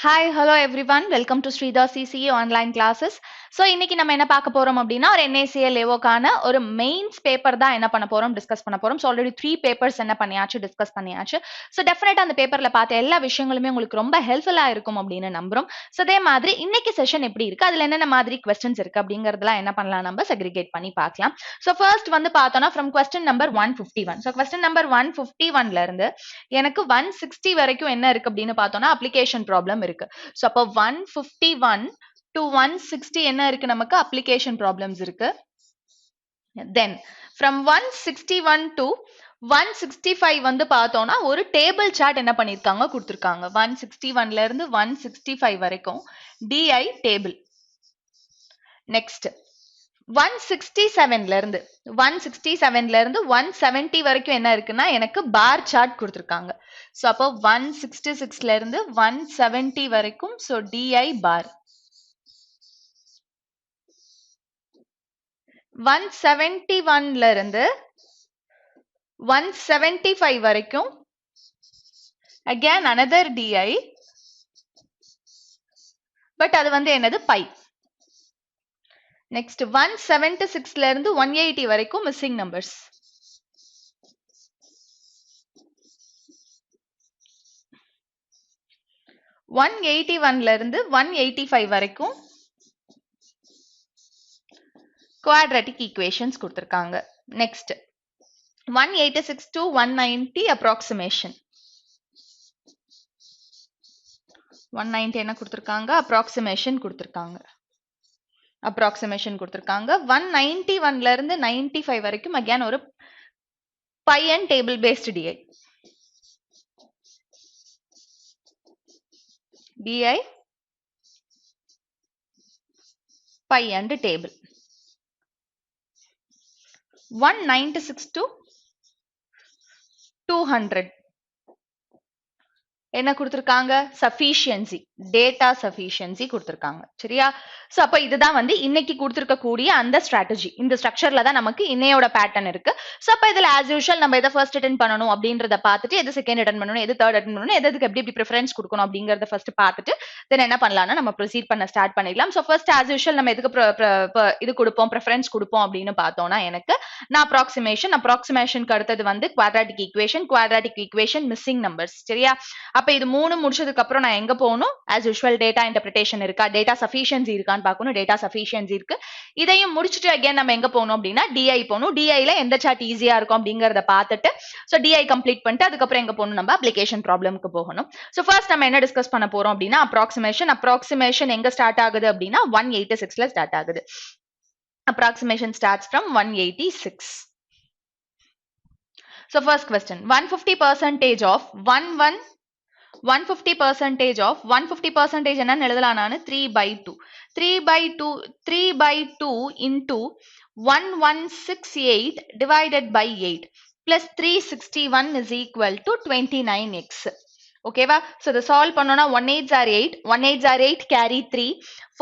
Hi, hello everyone. Welcome to Sridhar CCE online classes. So இன்னைக்கு நம்ம என்ன பார்க்க போறோம் அப்படின்னா ஒரு NACL ஏவோக்கான ஒரு மெயின்ஸ் பேப்பர் தான் என்ன பண்ண போறோம் டிஸ்கஸ் பண்ண போறோம். ஸோ ஆல்ரெடி 3 பேப்பர்ஸ் என்ன பண்ணியாச்சு டிஸ்கஸ் பண்ணியாச்சு. ஸோ டெஃபினட்டா அந்த பேப்பர்ல பார்த்த எல்லா விஷயங்களுமே உங்களுக்கு ரொம்ப ஹெல்ப்ஃபுல்லா இருக்கும் அப்படின்னு நம்புறோம். ஸோ அதே மாதிரி இன்னைக்கு செஷன் எப்படி இருக்கு, அதுல என்னென்ன மாதிரி கொஸ்டின்ஸ் இருக்கு அப்படிங்கறதெல்லாம் என்ன பண்ணலாம் நம்ம செக்ரிகேட் பண்ணி பார்க்கலாம். ஸோ ஃபர்ஸ்ட் வந்து பார்த்தோம்னா from question number 151. So question number 151ல இருந்து எனக்கு 160 வரைக்கும் என்ன இருக்கு அப்படின்னு பார்த்தோம்னா அப்ளிகேஷன் ப்ராப்ளம் இருக்கு. சோ அப்போ 151 to 160 என்ன இருக்கு நமக்கு அப்ளிகேஷன் ப்ராப்ளம்ஸ் இருக்கு. Then from 161 to 165 வந்து பார்த்தோம்னா ஒரு டேபிள் சார்ட் என்ன பண்ணிருக்காங்க கொடுத்திருக்காங்க. 161ல இருந்து 165 வரைக்கும் DI டேபிள். நெக்ஸ்ட் 167ல இருந்து 170 வரைக்கும் என்ன இருக்குன்னா எனக்கு பார் சார்ட் கொடுத்திருக்காங்க. சோ அப்போ 166ல இருந்து 170 வரைக்கும் சோ DI பார். 171ல இருந்து 175 வரைக்கும் again another DI, பட் அது வந்து என்னது பை. நெக்ஸ்ட் 176ல இருந்து 180 வரைக்கும் மிஸ்ஸிங் நம்பர்ஸ். 181ல இருந்து 185 வரைக்கும் quadratic equations கொடுத்திருக்காங்க. Next 186 to 190 approximation. 190 என்ன கொடுத்திருக்காங்க approximation கொடுத்திருக்காங்க. 191ல இருந்து 95 வரைக்கும் again ஒரு pi and table based DI. DI pi and table. 196 to 200 என்ன கொடுத்திருக்காங்க sufficiency, data sufficiency கொடுத்திருக்காங்க. சரியா? சோ அப்ப இதுதான் வந்து இன்னைக்கு கொடுத்திருக்க கூடிய அந்த strategy. இந்த ஸ்ட்ரக்சர்ல தான் நமக்கு இன்னையோட பேட்டர்ன் இருக்கு. சோ அப்ப இதுல as usual நம்ம எதை ஃபர்ஸ்ட் அட்டெண்ட் பண்ணணும் அப்படின்றத பார்த்துட்டு எது செகண்ட் அட்டெண்ட் பண்ணணும், எது தேர்ட் அட்டெண்ட் பண்ணணும், எதுக்கு எப்படி ப்ரிஃபரன்ஸ் கொடுக்கணும் அப்படிங்கறத ஃபர்ஸ்ட் பார்த்துட்டு தென் என்ன பண்ணலாம்னா நம்ம ப்ரொசீட் பண்ண ஸ்டார்ட் பண்ணிடலாம். சோ ஃபர்ஸ்ட் as usual நம்ம எதுக்கு இது கொடுப்போம் ப்ரிஃபரன்ஸ் கொடுப்போம் அப்படின்னு பார்த்தோம்னா எனக்கு நான் அப்ராக்சிமேஷனுக்கு அடுத்தது வந்து குவாட்ராட்டிக் ஈக்குவேஷன் மிஸ்ஸிங் நம்பர்ஸ். சரியா? அப்ப இது மூணு முடிச்சதுக்கு அப்புறம் நான் எங்க போகணும், as usual டேட்டா இன்டர்பிரிட்டேஷன் இருக்கா, டேட்டா சஃபிஷியன்சி இருக்கான்னு பார்க்கணும். டேட்டா சஃபிஷியன்சி இருக்கு. இதையும் முடிச்சுட்டு அகைன் நம்ம எங்க போகணும் அப்படின்னா DI போகணும். DIல எந்த சார்ட் ஈஸியா இருக்கும் அப்படிங்கறத பார்த்துட்டு சோ DI கம்ப்ளீட் பண்ணிட்டு அதுக்கப்புறம் எங்க போகணும், நம்ம அப்ளிகேஷன் ப்ராப்ளம்க்கு போகணும். சோ ஃபர்ஸ்ட் நம்ம என்ன டிஸ்கஸ் பண்ண போறோம் அப்படின்னா அப்ராக்சிமேஷன் எங்க ஸ்டார்ட் ஆகுது அப்படின்னா 186ல ஸ்டார்ட் ஆகுது. Approximation starts from 186. So first question, 150% of 150% என்ன எழுதலாம் நான் 3/2. 3/2 into 1168 divided by 8 plus 361 is equal to 29x. ஓகேவா? so இத சால்வ் பண்ணோம்னா 1 8s are 8, 1 8s are 8 carry 3,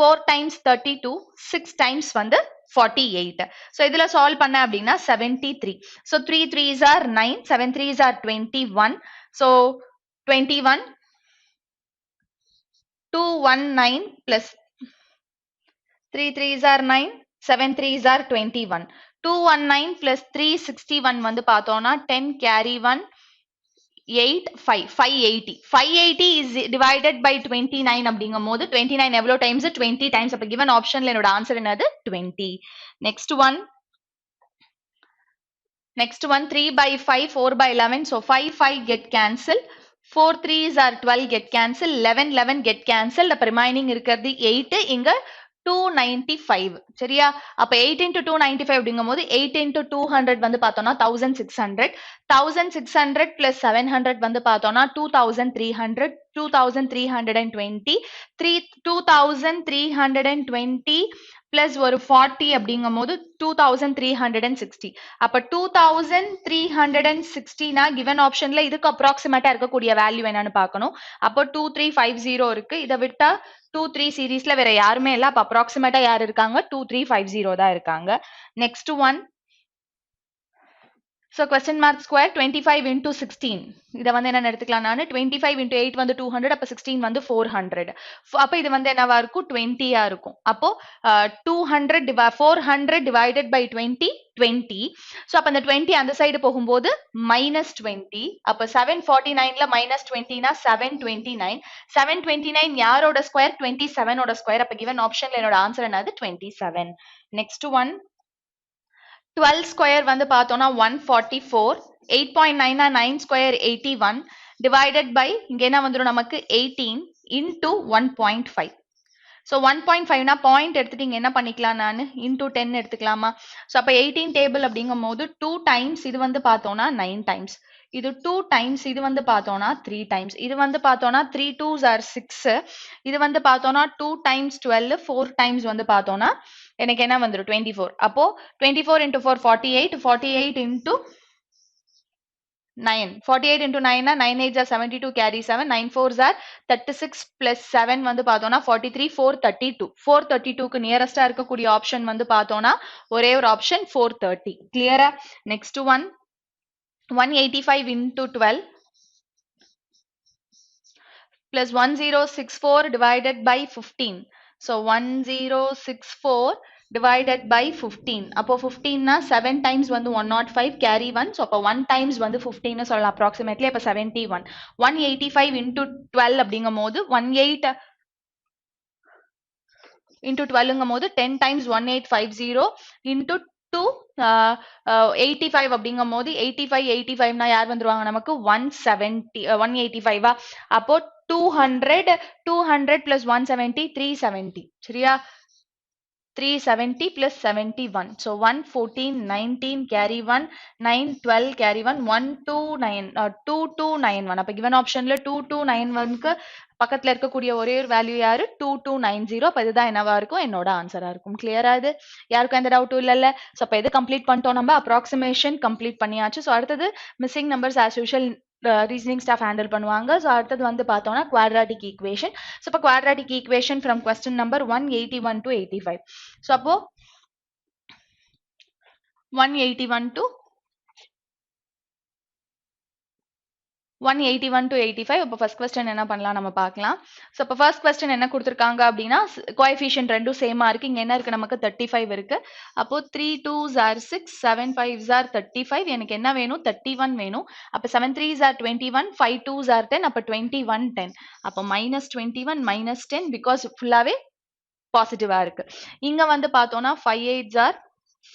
4 times 32, 6 times வந்து 48. so இதுல சால்வ் பண்ண அப்படின்னா 73. so 3 3s are 9, 7 3s are 21. so 21 219 plus 3 3s are 9, 7 3s are 21. 219 plus 361 வந்து பார்த்தோம்னா 10 carry 1 8 5 580 is divided by 29 அப்படிங்கும்போது 29 எவ்வளவு டைம்ஸ் 20 டைம்ஸ். அப்ப given ஆப்ஷன்ல என்னோட ஆன்சர் என்னது 20. next one 3/5 4/11. so 5 5 get cancelled, 4 3s are 12 get cancelled, 11 11 get cancelled. அப்ப remaining இருக்கிறது 8, இங்க 295. சரியா? அப்ப 8 into 295 அப்படிங்கும்போது 8 into 200 வந்து பார்த்தோம்னா 1600. 1600 plus 700 வந்து பார்த்தோம்னா 2300. 2320 2320 plus ஒரு 40 அப்படிங்கும்போது 2360. அப்ப 2360 னா given ஆப்ஷன்ல இதுக்கு அப்ராக்சிமேட்டா இருக்கக்கூடிய வேல்யூ என்னன்னு பார்க்கணும். அப்போ 2350 இருக்கு. இதை விட்டா 23 சீரீஸ்ல வேற யாருமே இல்ல. அப்ப அப்ராக்சிமேட்டா யார் இருக்காங்க 2350 தான் இருக்காங்க. Next one So question mark square 25 into 16. இத வந்து என்ன எடுத்துக்கலாம் நானு 25 into 8 வந்து 200 அப்ப 16 வந்து 400. அப்ப இது வந்து என்னவா இருக்கும் 20 ஆ இருக்கும். அப்போ 400 divided by 20 20. So அப்ப அந்த 20 அந்த சைடு போகும்போது minus 20. அப்ப 749ல minus 20 னா 729. 729 யாரோட ஸ்கொயர் 27 ஓட ஸ்கொயர். அப்ப given optionல என்னோட ஆன்சர் என்னது 27. Next one 12 square வந்து பார்த்தோம்னா 144. 8.9 9 square 81 divided by இங்க என்ன வந்துரும் நமக்கு 18 into 1.5. So 1.5 னா பாயிண்ட் எடுத்துட்டு இங்க என்ன பண்ணிக்கலாம் நான் into 10 எடுத்துக்கலாமா? So அப்ப 18 டேபிள் அப்படிங்கும்போது 2 times இது வந்து பார்த்தோம்னா 9 times. இது 2 times இது வந்து பார்த்தோம்னா 3 times. இது வந்து பார்த்தோம்னா 3 2s are 6. இது வந்து பார்த்தோம்னா 2 times 12 4 times வந்து பார்த்தோம்னா எனக்கு என்ன வந்துரும் 24. அப்போ 24 into 4 48 48 into 9 48 into 9 னா 9 8s are 72 carry 7 9 4s are 36 plus 7 வந்து பார்த்தோம்னா 43 432 432க்கு நியரஸ்டா இருக்கக்கூடிய ஆப்ஷன் வந்து பார்த்தோம்னா ஒரே ஒரு ஆப்ஷன் 430 கிளியரா next one 185 into 12 plus 1064 divided by 15. So 1064 divided by 15. அப்போ 15 னா 7 times வந்து 105 carry 1. So அப்போ 1 times வந்து 15 னு சொல்லலாம் approximately. அப்போ 71. 185 into 12 அப்படிங்கும்போது 18 into 12ங்கும்போது 10 times 1850 into 2 85 அப்படிங்கும்போது 85 85 னா யார் வந்துருவாங்க நமக்கு 170 185 அப்போ 200 plus 170 370 சரியா 370 plus 71. So 114 19 carry 1 9 12 carry 1 129 2291. அப்ப given optionல 2291க்கு பக்கத்துல இருக்கக்கூடிய ஒரே ஒரு வேல்யூ யாரு 2290. அப்ப இதுதான் என்னவா இருக்கும் என்னோட ஆன்சரா இருக்கும் கிளியரா இது யாருக்கும் எந்த டவுட்டும் இல்லல்ல சோ அப்ப இது கம்ப்ளீட் பண்ணிட்டோம் நம்ம அப்ராக்சிமேஷன் கம்ப்ளீட் பண்ணியாச்சு சோ அடுத்தது missing numbers as usual reasoning staff handle பண்ணுவாங்க so அடுத்தது வந்து பார்த்தோம்னா quadratic equation so இப்ப quadratic equation from question number 181 to 85 so அப்போ 181 to 181 to 85 அப்ப first question என்ன பண்ணலாம் நம்ம பார்க்கலாம் so அப்ப first question என்ன கொடுத்திருக்காங்க அப்படினா coefficient ரெண்டும் சேமா இருக்கு இங்க என்ன இருக்கு நமக்கு 35 இருக்கு அப்போ 3 2s are 6 7 5s are 35 எனக்கு என்ன வேணும் 31 வேணும் அப்ப 7 3s are 21 5 2s are 10 அப்ப 21 10 அப்ப -21 -10 because ஃபுல்லாவே பாசிட்டிவா இருக்கு இங்க வந்து பார்த்தோம்னா 5 8s are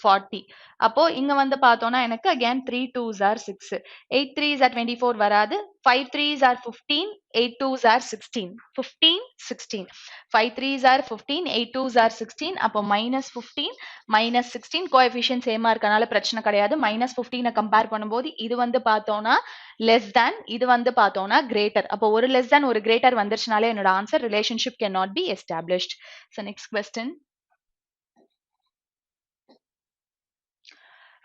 40 அப்போ இங்க வந்து பார்த்தோம்னா எனக்கு again 3 2s are 6 8 3s are 24 வராது 5 3s are 15 8 2s are 16 15 16 5 3s are 15 8 2s are 16 அப்போ -15 -16 கோஎஃபிஷியன்ட் சேமா இருக்கனால பிரச்சனை கிடையாது -15 கம்பேர் பண்ணும்போது இது வந்து பார்த்தோம்னா less than இது வந்து பார்த்தோம்னா greater அப்போ ஒரு less than ஒரு greater வந்துருச்சுனாலே என்னோட answer relationship cannot be established so next question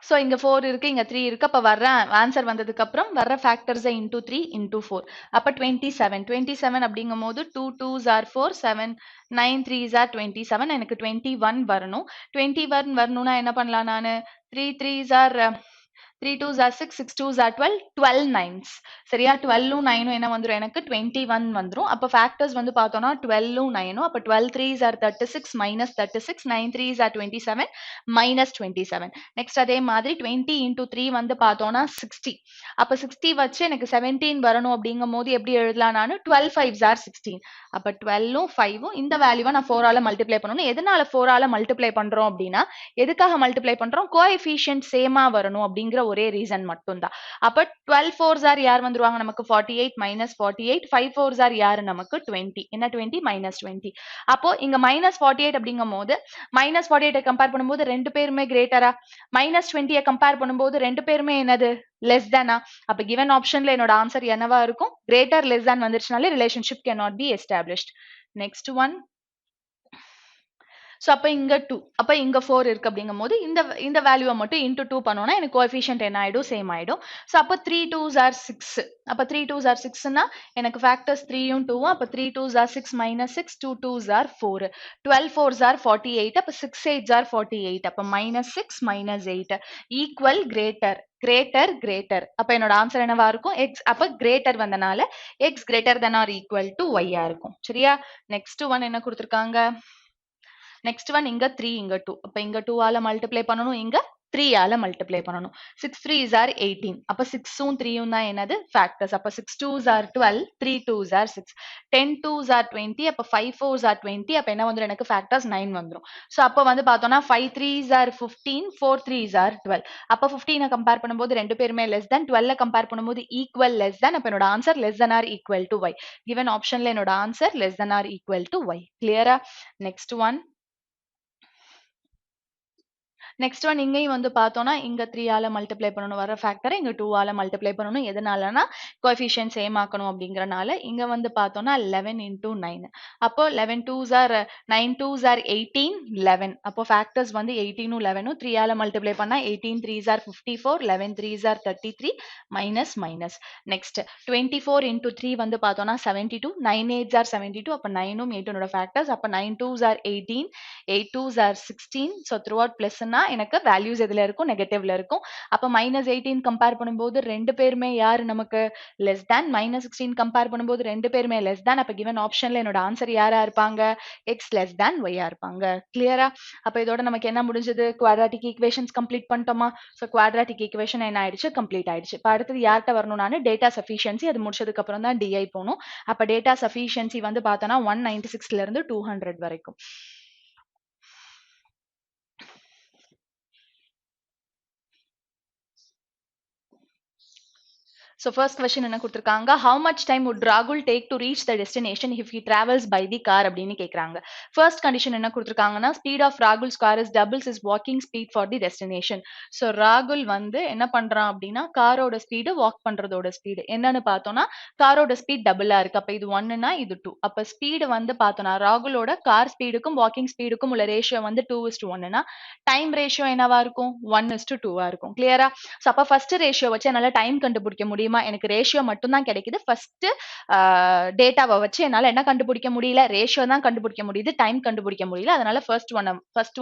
so இங்க 4 இருக்கு இங்க 3 இருக்கு அப்ப வர்ற ஆன்சர் வந்ததுக்கு அப்புறம் வர்ற ஃபேக்டர்ஸ் into 3 into 4 அப்ப 27 27 அப்படிங்கும்போது 2 2s are 4 7 9 3s are 27 எனக்கு 21 வரணும் 21 வரணும்னா என்ன பண்ணலாம் நானு 3 3s are 3 2s are 6 6 2s are 12 12 9s சரியா 12 9 என்ன வந்துரும் எனக்கு 21 வந்துரும் அப்ப ஃபேக்டர்ஸ் வந்து பார்த்தோம்னா 12 9 அப்ப 12 3s are 36 minus 36 9 3s are 27 minus 27 next அதே மாதிரி 20 into 3 வந்து பார்த்தோம்னா 60 அப்ப 60 வச்சு எனக்கு 17 வரணும் அப்படிங்கும்போது எப்படி எழுதலாம் நானு 12 5s are 16 அப்ப 12 5 இந்த வேல்யூவை நான் 4 ஆல மல்டிப்ளை பண்ணனும் எதனால 4 ஆல மல்டிப்ளை பண்றோம் அப்படினா எதுக்காக மல்டிப்ளை பண்றோம் கோஎஃபிஷியன்ட் சேமா வரணும் அப்படிங்கற ஒரே ரீசன் மட்டும் தான் அப்ப 12 4s are யார் வந்துருவாங்க நமக்கு 48 minus 48 5 4s are யார் நமக்கு 20 என்ன 20 minus 20 அப்போ இங்க minus 48 அப்படிங்கும்போது minus 48 கம்பேர் பண்ணும்போது ரெண்டு பேருமே கிரேட்டரா minus 20 கம்பேர் பண்ணும்போது ரெண்டு பேருமே என்னது less than அப்ப given optionல என்னோட ஆன்சர் என்னவா இருக்கும் greater less than வந்துருச்சுனாலே relationship cannot be established next one so அப்ப இங்க 2 அப்ப இங்க 4 இருக்கு அப்படிங்கும்போது இந்த வேல்யூவை மட்டும் into 2 பண்ணோம்னா எனக்கு கோஎஃபிஷியன்ட் என்ன ஆயிடும் சேம் ஆயிடும் so அப்ப 3 2s are 6 அப்ப 3 2s are 6 னா எனக்கு ஃபேக்டர்ஸ் 3 யும் 2 ம் அப்ப 3 2s are 6 minus 6 2 2s are 4 12 4s are 48 அப்ப 6 8s are 48 அப்ப -6 -8 equal greater greater அப்ப என்னோட ஆன்சர் என்னவா இருக்கும் x அப்ப greater வந்தனால x greater than or equal to y ஆ இருக்கும் சரியா next one என்ன கொடுத்திருக்காங்க next one இங்க 3 இங்க 2 அப்ப இங்க 2 ஆல மல்டிப்ளை பண்ணனும் இங்க 3 ஆல மல்டிப்ளை பண்ணனும் 6 3s are 18 அப்ப 6 உம் 3 உம் தான் என்னது factors அப்ப 6 2s are 12 3 2s are 6 10 2s are 20 அப்ப 5 4s are 20 அப்ப என்ன வந்துரும் எனக்கு factors 9 வந்துரும் சோ அப்ப வந்து பார்த்தோம்னா 5 3s are 15 4 3s are 12 அப்ப 15 கம்பேர் பண்ணும்போது ரெண்டு பேருமே less than 12 கம்பேர் பண்ணும்போது equal less than அப்ப என்னோட answer less than or equal to y given optionல என்னோட answer less than or equal to y clear next one next one இங்கேயும் வந்து பார்த்தோம்னா இங்க 3 ஆல மல்டிப்ளை பண்ணனும் வர ஃபேக்டரை இங்க 2 ஆல மல்டிப்ளை பண்ணனும் எதனாலனா கோஎஃபிஷியன்ட் சேம் ஆக்கணும் அப்படிங்கறனால இங்க வந்து பார்த்தோம்னா 11 into 9 அப்போ 11 2s are 9 2s are 18 11 அப்போ ஃபேக்டர்ஸ் வந்து 18 11 3 ஆல மல்டிப்ளை பண்ணா 18 3s are 54 11 3s are 33 minus next 24 into 3 வந்து பார்த்தோம்னா 72 9 8s are 72 அப்ப 9 உம் 8 உம் ஃபேக்டர்ஸ் அப்ப 9 2s are 18 8 2s are 16 so throughout plus னா எனக்கு வேல்யூஸ் எதுல இருக்கும் நெகட்டிவ்ல இருக்கும் அப்ப -18 கம்பேர் பண்ணும்போது ரெண்டு பேருமே யாரு நமக்கு less than -16 கம்பேர் பண்ணும்போது ரெண்டு பேருமே less than அப்ப given ஆப்ஷன்ல என்னோட ஆன்சர் யாரா இருப்பாங்க x less than y ஆ இருப்பாங்க கிளியரா அப்ப இதோட நமக்கு என்ன முடிஞ்சது குவாட்ராட்டிக் ஈக்குவேஷன்ஸ் கம்ப்ளீட் பண்ணிட்டோமா சோ குவாட்ராட்டிக் ஈக்குவேஷன் என்ன ஆயிடுச்சு கம்ப்ளீட் ஆயிடுச்சு இப்ப அடுத்து யார்ட்ட வரணும் நானு டேட்டா சஃபிஷியன்சி அது முடிச்சதுக்கு அப்புறம் தான் DI போணும் அப்ப டேட்டா சஃபிஷியன்சி வந்து பார்த்தோம்னா 196ல இருந்து 200 வரைக்கும் So first question என்ன கொடுத்திருக்காங்க how much time would Rahul take to reach the destination if he travels by the car அப்படின்னு கேக்குறாங்க first condition என்ன கொடுத்திருக்காங்கன்னா speed of Rahul's car is doubles his walking speed for the destination so Rahul வந்து என்ன பண்றான் அப்படின்னா காரோட speed walk பண்றதோட speed என்னன்னு பார்த்தோம்னா காரோட ஸ்பீட் டபுளா இருக்கு அப்ப இது 1னா இது 2 அப்ப ஸ்பீடு வந்து பார்த்தோம்னா ராகுலோட கார் ஸ்பீடுக்கும் வாக்கிங் ஸ்பீடுக்கும் உள்ள ரேஷியோ வந்து 2:1னா டைம் ரேஷியோ என்னவா இருக்கும் 1:2 இருக்கும் கிளியரா சோ அப்ப ஃபர்ஸ்ட் ரேஷியோ வச்சு என்னால டைம் கண்டுபிடிக்க முடியுமா எனக்கு ரேஷியோ மட்டும் தான் கிடைக்குது ஃபர்ஸ்ட் டேட்டாவை வச்சு என்னால என்ன கண்டுபிடிக்க முடியல ரேஷியோ தான் கண்டுபிடிக்க முடியுது டைம் கண்டுபிடிக்க முடியல அதனால ஃபர்ஸ்ட்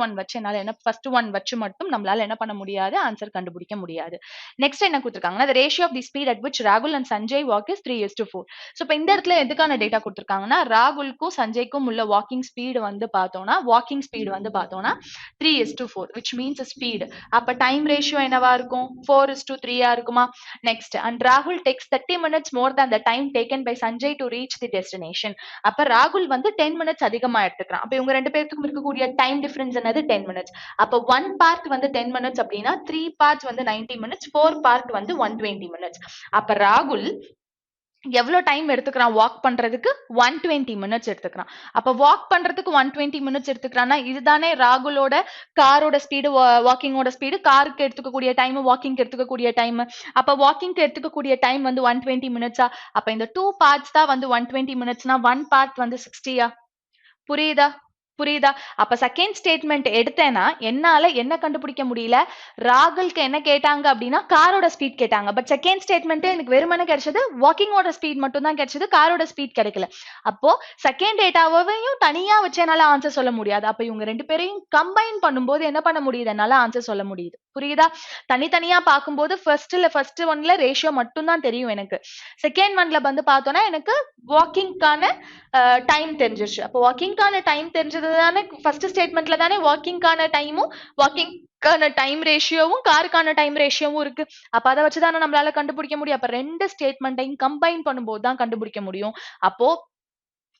ஒன் வச்சு என்னால என்ன ஃபர்ஸ்ட் ஒன் வச்சு மட்டும் நம்மளால என்ன பண்ண முடியாது ஆன்சர் கண்டுபிடிக்க முடியாது நெக்ஸ்ட் என்ன கொடுத்திருக்காங்கன்னா the ratio of the speed at which Rahul and Sanjay walk is 3:4 so இப்போ இந்த இடத்துல எதுக்கான டேட்டா கொடுத்திருக்காங்கன்னா ராகுலுக்கும் சஞ்சய்க்கும் உள்ள வாக்கிங் ஸ்பீடு வந்து பார்த்தோம்னா 3:4 which means speed அப்ப டைம் ரேஷியோ என்னவா இருக்கும் 4:3 ஆ இருக்குமா next and Rahul takes 30 minutes more than the time taken by Sanjay to reach the destination அப்ப ராகுல் வந்து 10 minutes அதிகமா எடுத்துக்கிறான் அப்ப இவங்க ரெண்டு பேருக்கும் இருக்கக்கூடிய டைம் டிஃபரன்ஸ் என்னது 10 minutes அப்ப 1 part வந்து 10 minutes அப்படின்னா 3 parts வந்து 90 minutes 4 part வந்து 120 minutes அப்ப ராகுல் எவ்வளவு டைம் எடுத்துக்கிறான் வாக் பண்றதுக்கு 120 மினிட்ஸ் எடுத்துக்கிறான் அப்ப வாக் பண்றதுக்கு 120 மினிட்ஸ் எடுத்துக்கிறான்னா இதுதானே ராகுலோட காரோட ஸ்பீடு வாக்கிங்கோட ஸ்பீடு காருக்கு எடுத்துக்கக்கூடிய டைம் வாக்கிங் எடுத்துக்கக்கூடிய டைம் அப்ப வாக்கிங்க்கு எடுத்துக்கக்கூடிய டைம் வந்து 120 மினிட்ஸா அப்ப இந்த 2 பார்ட்ஸ் தான் வந்து 120 மினிட்ஸ்னா 1 பார்ட் வந்து 60யா புரியுதா அப்ப செகண்ட் ஸ்டேட்மெண்ட் எடுத்தேன்னா என்னால என்ன கண்டுபிடிக்க முடியல ராகுலுக்கு என்ன கேட்டாங்க அப்படின்னா காரோட ஸ்பீட் கேட்டாங்க பட் செகண்ட் ஸ்டேட்மெண்ட் எனக்கு வெறுமனே கிடைச்சது வாக்கிங்கோட ஸ்பீட் மட்டும் தான் கிடைச்சது காரோட ஸ்பீட் கிடைக்கல அப்போ செகண்ட் டேட்டாவையும் தனியா வச்சு என்னால ஆன்சர் சொல்ல முடியாது அப்ப இவங்க ரெண்டு பேரையும் கம்பைன் பண்ணும்போது என்ன பண்ண முடியுது என்னால ஆன்சர் சொல்ல முடியுது புரியுதா தனித்தனியா பார்க்கும்போது ஃபர்ஸ்ட் ஒன்ல ரேஷியோ மட்டும் தான் தெரியும் எனக்கு செகண்ட் ஒன்ல வந்து பார்த்தோம்னா எனக்கு வாக்கிங்கான டைம் தெரிஞ்சிருச்சு அப்போ வாக்கிங்கான டைம் தெரிஞ்சது தானே ஃபர்ஸ்ட் ஸ்டேட்மெண்ட்ல தானே வாக்கிங்கான டைமும் வாக்கிங்கான டைம் ரேஷியோவும் காருக்கான டைம் ரேஷியோவும் இருக்கு அப்ப அதை வச்சுதானே நம்மளால கண்டுபிடிக்க முடியும் அப்ப ரெண்டு ஸ்டேட்மெண்ட்டையும் கம்பைன் பண்ணும்போது தான் கண்டுபிடிக்க முடியும் அப்போ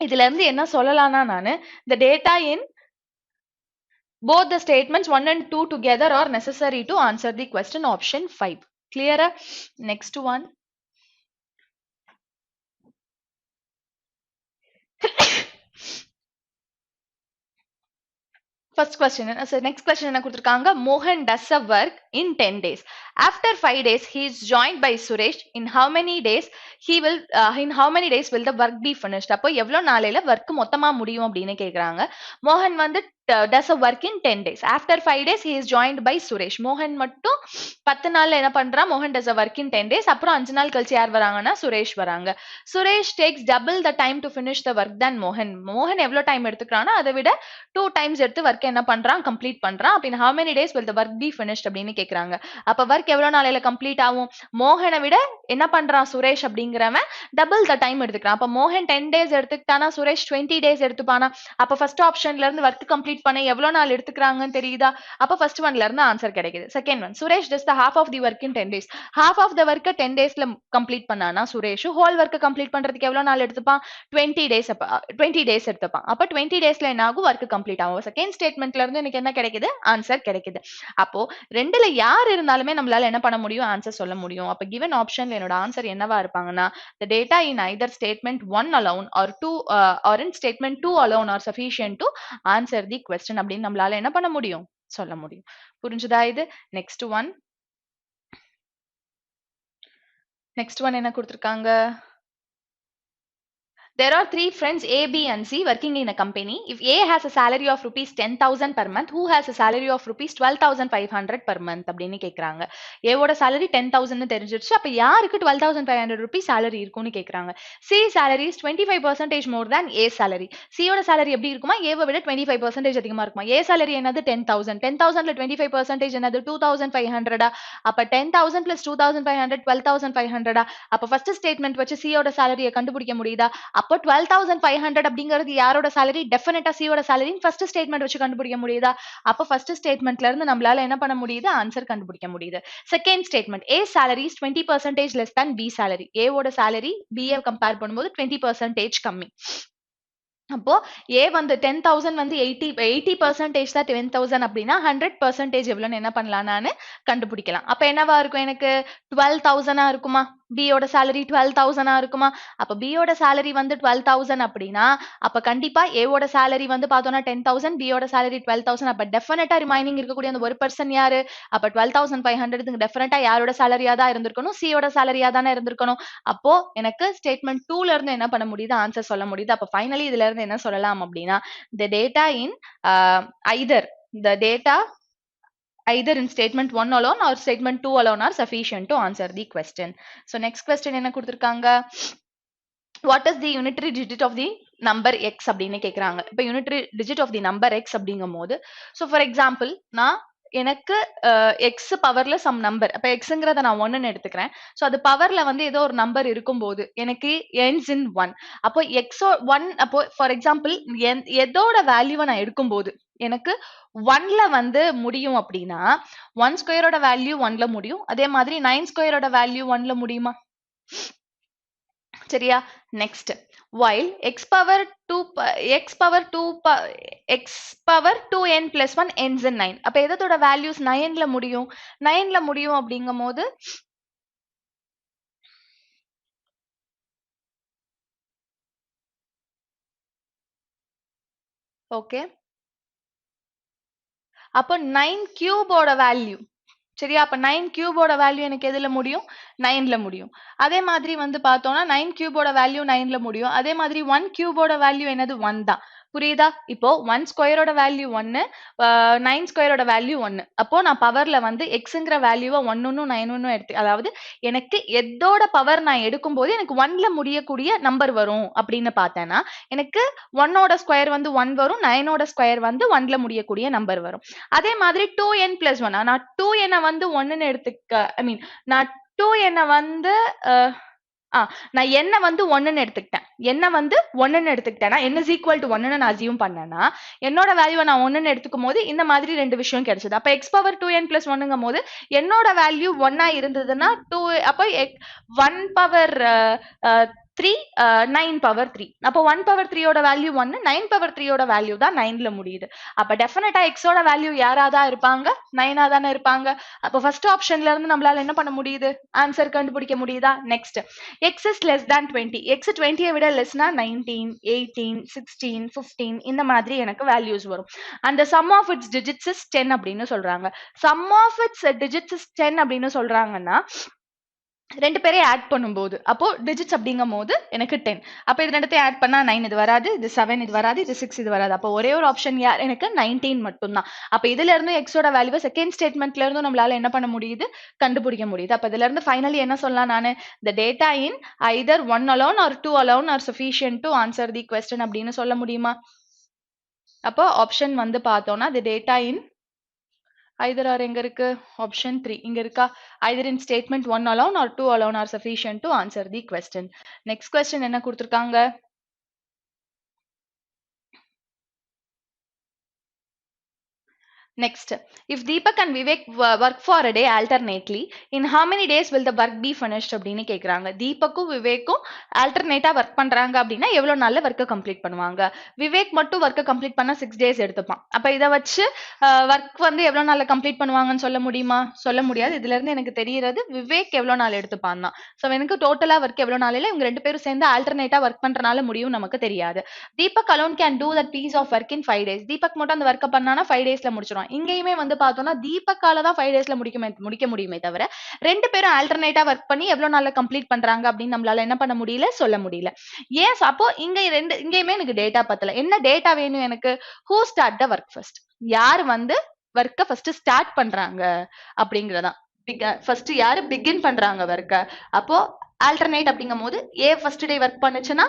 இதுல இருந்து என்ன சொல்லலாம்னா நானு the data in both the statements 1 and 2 together are necessary to answer the question option 5 clear next one First question. So next question என்ன கொடுத்திருக்காங்க Mohan does a work in 10 days. After 5 days, he is joined by Suresh. In how many days will the work be finished? அப்போ எவ்வளவு நாளையில work மொத்தமா முடியும் அப்படின்னு கேக்குறாங்க மோகன் வந்து does a work in 10 days. After 5 days, he is joined by Suresh. மோகன் மட்டும் 10 நாள்ல என்ன பண்றான்? மோகன் does a work in 10 days. அப்புறம் 5 நாள் கழிச்சு யார் வராங்கன்னா சுரேஷ் வராங்க. Suresh takes double the time to finish the work than மோகன். மோகன் எவ்வளவு டைம் எடுத்துக்கிறானோ அதை விட 2 times எடுத்து ஒர்க் என்ன பண்றான்? கம்ப்ளீட் பண்றான். அப்ப how many days will the work be finished அப்படின்னு கேக்குறாங்க. அப்ப ஒர்க் எவ்வளவு நாளையில கம்ப்ளீட் ஆகும்? மோகனை விட என்ன பண்றான் சுரேஷ் அப்படிங்கிறவன் டபுள் த டைம் எடுத்துக்கிறான். அப்ப மோகன் 10 days எடுத்துக்கிட்டானா சுரேஷ் 20 days எடுத்துப்பானா? அப்ப ஃபர்ஸ்ட் ஆப்ஷன்ல இருந்து ஒர்க் கம்ப்ளீட் பண்ண எவ்வளவு நாள் எடுத்துக்கிறாங்கன்னு தெரியுதா? அப்ப ஃபர்ஸ்ட் ஒன்ல இருந்து ஆன்சர் கிடைக்குது. Second one, Suresh does the half of the work in 10 days. half of the work 10 daysல complete பண்ணானா சுரேஷ் ஹோல் ஒர்க் கம்ப்ளீட் பண்றதுக்கு எவ்வளவு நாள் எடுத்துப்பான்? 20 days. அப்ப 20 days எடுத்துப்பான். அப்ப 20 daysல என்ன ஆகும்? ஒர்க் கம்ப்ளீட் ஆகும். செகண்ட் ஸ்டேட்மெண்ட்ல இருந்து எனக்கு என்ன கிடைக்குது? ஆன்சர் கிடைக்குது. அப்போ ரெண்டுல யார் இருந்தாலுமே நம்மளால என்ன பண்ண முடியும்? ஆன்சர் சொல்ல முடியும். அப்ப given ஆப்ஷன்ல என்னோட ஆன்சர் என்னவா இருப்பாங்கன்னா, the data in either statement 1 alone or 2 or in statement 2 alone are sufficient to answer the question அப்படின்னு நம்மளால என்ன பண்ண முடியும்? சொல்ல முடியும். புரிஞ்சுதா இது? நெக்ஸ்ட் ஒன் என்ன கொடுத்திருக்காங்க? There are 3 friends A, B and C working in a company. If A has a salary of rupees 10,000 per month, who has a salary of rupees 12,500 per month அப்படின்னு கேக்குறாங்க. A ஓட salary 10,000 னு தெரிஞ்சிருச்சு. அப்ப யாருக்கு 12,500 rupees salary இருக்கும்னு கேக்குறாங்க. C salary is 25% more than A salary. C ஓட salary எப்படி இருக்குமா? A வை விட 25% அதிகமா இருக்குமா? A salary என்னது? 10,000. 10,000ல 25% என்னது? 2,500. அப்ப 10,000 plus 2,500 12,500. அப்ப first statement வச்சு C ஓட salary கண்டுபிடிக்க முடியுதா? அப்போ 12,500 அப்படிங்கிறது யாரோட salary? டெஃபினட்டா C ஓட salary ஃபர்ஸ்ட் ஸ்டேட்மெண்ட் வச்சு கண்டுபிடிக்க முடியுதா? அப்ப ஃபர்ஸ்ட் ஸ்டேட்மெண்ட்ல இருந்து நம்மளால என்ன பண்ண முடியுது? ஆன்சர் கண்டுபிடிக்க முடியுது. Second statement, A salary is 20% less than B salary. A ஓட salary B ஐ கம்பேர் பண்ணும்போது 20% கம்மி. அப்போ A வந்து 10,000 வந்து 80% தான் 10,000 அப்படின்னா 100% எவ்வளவுன்னு என்ன பண்ணலாம்? நானு கண்டுபிடிக்கலாம். அப்ப என்னவா இருக்கும்? எனக்கு 12,000 இருக்குமா? B ஓட salary 12,000 இருக்குமா? அப்ப B ஓட salary வந்து 12,000 அப்படின்னா அப்ப கண்டிப்பா A ஓட salary வந்து பார்த்தோம்னா 10,000, B ஓட salary 12,000. அப்ப டெஃபினட்டா ரிமைனிங் இருக்கக்கூடிய அந்த ஒரு பர்சன் யாரு? அப்ப 12,500 டெஃபினட்டா யாரோட salary-யா தான் இருந்திருக்கணும்? C ஓட salary-யா தானே இருந்திருக்கணும். அப்போ எனக்கு ஸ்டேட்மெண்ட் 2ல இருந்து என்ன பண்ண முடியுது? ஆன்சர் சொல்ல முடியுது. அப்ப ஃபைனலி இதுல இருந்து என்ன சொல்லலாம் அப்படின்னா, the data in either in statement 1 alone or statement 2 alone are sufficient to answer the question. So next question என்ன கொடுத்திருக்காங்க? What is the unitary digit of the number x அப்படின்னு கேக்குறாங்க. இப்ப unitary digit of the number x அப்படிங்கும்போது, so for example நான் எனக்கு x பவர்ல sum number, அப்ப xங்கிறத நான் 1ன்னு எடுத்துக்கிறேன். சோ அது பவர்ல வந்து ஏதோ ஒரு நம்பர் இருக்கும்போது எனக்கு ends in 1. அப்போ x 1, அப்போ ஃபார் எக்ஸாம்பிள் எதோட வேல்யூவை நான் எடுக்கும்போது எனக்கு 1ல வந்து முடியும் அப்படின்னா 1 ஸ்கொயரோட வேல்யூ 1ல முடியும். அதே மாதிரி 9 ஸ்கொயரோட வேல்யூ 1ல முடியுமா? சரியா? Next, while x power 2n plus 1 ends in 9. அப்ப எதோட வேல்யூஸ் 9ல முடியும்? 9ல முடியும் அப்படிங்கும்போது ஓகே, அப்போ 9 கியூபோட வேல்யூ, சரியா? அப்ப 9 கியூபோட வேல்யூ எனக்கு எதுல முடியும்? 9ல முடியும். அதே மாதிரி வந்து பார்த்தோம்னா 9 கியூபோட வேல்யூ 9ல முடியும். அதே மாதிரி 1 கியூபோட வேல்யூ என்னது? 1 தான். புரியுதா? இப்போ 1 ஸ்கொயரோட வேல்யூ 1, 9 ஸ்கொயரோட வேல்யூ 1. அப்போ நான் பவர்ல வந்து xங்கிற வேல்யூவை 1ன்னு 9ன்னு எடுத்து, அதாவது எனக்கு எதோட பவர் நான் எடுக்கும்போது எனக்கு 1ல முடியக்கூடிய நம்பர் வரும் அப்படின்னு பார்த்தேன்னா எனக்கு 1ஓட ஸ்கொயர் வந்து 1 வரும், 9ஓட ஸ்கொயர் வந்து 1ல முடியக்கூடிய நம்பர் வரும். அதே மாதிரி 2n plus 1, நான் 2n வந்து 1ன்னு எடுத்துக்க, ஐ மீன் நான் 2n வந்து நான் என்ன வந்து 1ன்னு எடுத்துக்கிட்டேன். என்ன வந்து 1ன்னு எடுத்துக்கிட்டேன்னா n is equal to 1ன்னு நான் அசியூம் பண்ணேன்னா என்னோட வேல்யூவை நான் 1ன்னு எடுத்துக்கும் போது இந்த மாதிரி ரெண்டு விஷயம் கிடைச்சது. அப்ப x பவர் 2n plus 1ங்கும் போது என்னோட வேல்யூ 1ஆ இருந்ததுன்னா 2, அப்ப 1 பவர் 3, 9 பவர் 3. அப்போ 1 பவர் 3 ஓட வேல்யூ 1, 9 பவர் 3 ஓட வேல்யூ தான் 9ல முடியுது. அப்ப டெஃபினட்டா x ஓட வேல்யூ யாரா தான் இருப்பாங்க? 9ஆ தானே இருப்பாங்க. அப்ப ஃபர்ஸ்ட் ஆப்ஷன்ல இருந்து நம்மளால என்ன பண்ண முடியுது? ஆன்சர் கண்டுபிடிக்க முடியுதா? Next, x is less than 20. x 20 விட லெஸ்னா 19, 18, 16, 15 இந்த மாதிரி எனக்கு வேல்யூஸ் வரும். அந்த sum of its digits is 10 அப்படின்னு சொல்றாங்க. sum of its digits is 10 அப்படின்னு சொல்றாங்கன்னா ரெண்டு பேரையும் ஆட் பண்ணும்போது அப்போ டிஜிட்ஸ் அப்படிங்கும்போது எனக்கு 10. அப்போ இது ரெண்டுத்தையும் ஆட் பண்ணா 9 இது வராது, இது 7 இது வராது, இது 6 இது வராது. அப்போ ஒரே ஒரு ஆப்ஷன் யார் எனக்கு 19 மட்டும்தான். அப்போ இதுல இருந்து எக்ஸோட வேல்யூவை செகண்ட் ஸ்டேட்மெண்ட்ல இருந்தும் நம்மளால என்ன பண்ண முடியுது, கண்டுபிடிக்க முடியுது. அப்போ இதுல இருந்து ஃபைனலி என்ன சொல்லலாம் நானு, the data in either 1 alone or 2 alone are sufficient to answer the question அப்படின்னு சொல்ல முடியுமா? அப்போ ஆப்ஷன் வந்து பார்த்தோம்னா the data in either or எங்க இருக்கு, ஆப்ஷன் 3 இங்க இருக்கா, either in statement 1 alone or 2 alone are sufficient to answer the question. next question என்ன கொடுத்திருக்காங்க, next, if Deepak and Vivek work for a day alternately, in how many days will the work be finished அப்படின்னு கேக்குறாங்க. தீபக்கும் விவேக்கும் ஆல்டர்னேட்டா work பண்றாங்க அப்படின்னா எவ்வளவு நாள்ல ஒர்க்கை complete பண்ணுவாங்க. விவேக் மட்டும் ஒர்க்கை கம்ப்ளீட் பண்ணா 6 days எடுத்துப்பான். அப்ப இதை வச்சு ஒர்க் வந்து எவ்வளவு நாள்ல கம்ப்ளீட் பண்ணுவாங்கன்னு சொல்ல முடியுமா, சொல்ல முடியாது. இதுல இருந்து எனக்கு தெரிகிறது விவேக் எவ்வளவு நாள் எடுத்துப்பான் தான். சோ எனக்கு டோட்டலா ஒர்க் எவ்வளவு நாள் இல்ல, இவங்க ரெண்டு பேரும் சேர்ந்து ஆல்டர்னேட்டா ஒர்க் பண்றனால முடியும் நமக்கு தெரியாது. Deepak alone can do that piece of work in 5 days. Deepak மட்டும் அந்த ஒர்க்கை பண்ணானா 5 daysல முடிச்சிடும். இங்கேயுமே வந்து பார்த்தோம்னா தீபக்கால தான் 5 daysல முடிக்க முடியுமே தவிர ரெண்டு பேரும் ஆல்டர்னேட்டா ஒர்க் பண்ணி எவ்வளவு நாள்ல கம்ப்ளீட் பண்றாங்க அப்படின்னு நம்மளால என்ன பண்ண முடியல, சொல்ல முடியல. ஏன் அப்போ இங்கேயுமே எனக்கு டேட்டா பத்தல. என்ன டேட்டா வேணும் எனக்கு, who start the work first, யார் வந்து ஒர்க்கை ஃபர்ஸ்ட் ஸ்டார்ட் பண்றாங்க அப்படிங்கறதான். ஃபர்ஸ்ட் யாரு பிகின் பண்றாங்க ஒர்க்க. அப்போ ஆல்டர்னேட் அப்படிங்கும் போது ஏ ஃபர்ஸ்ட் டே ஒர்க் பண்ணுச்சுன்னா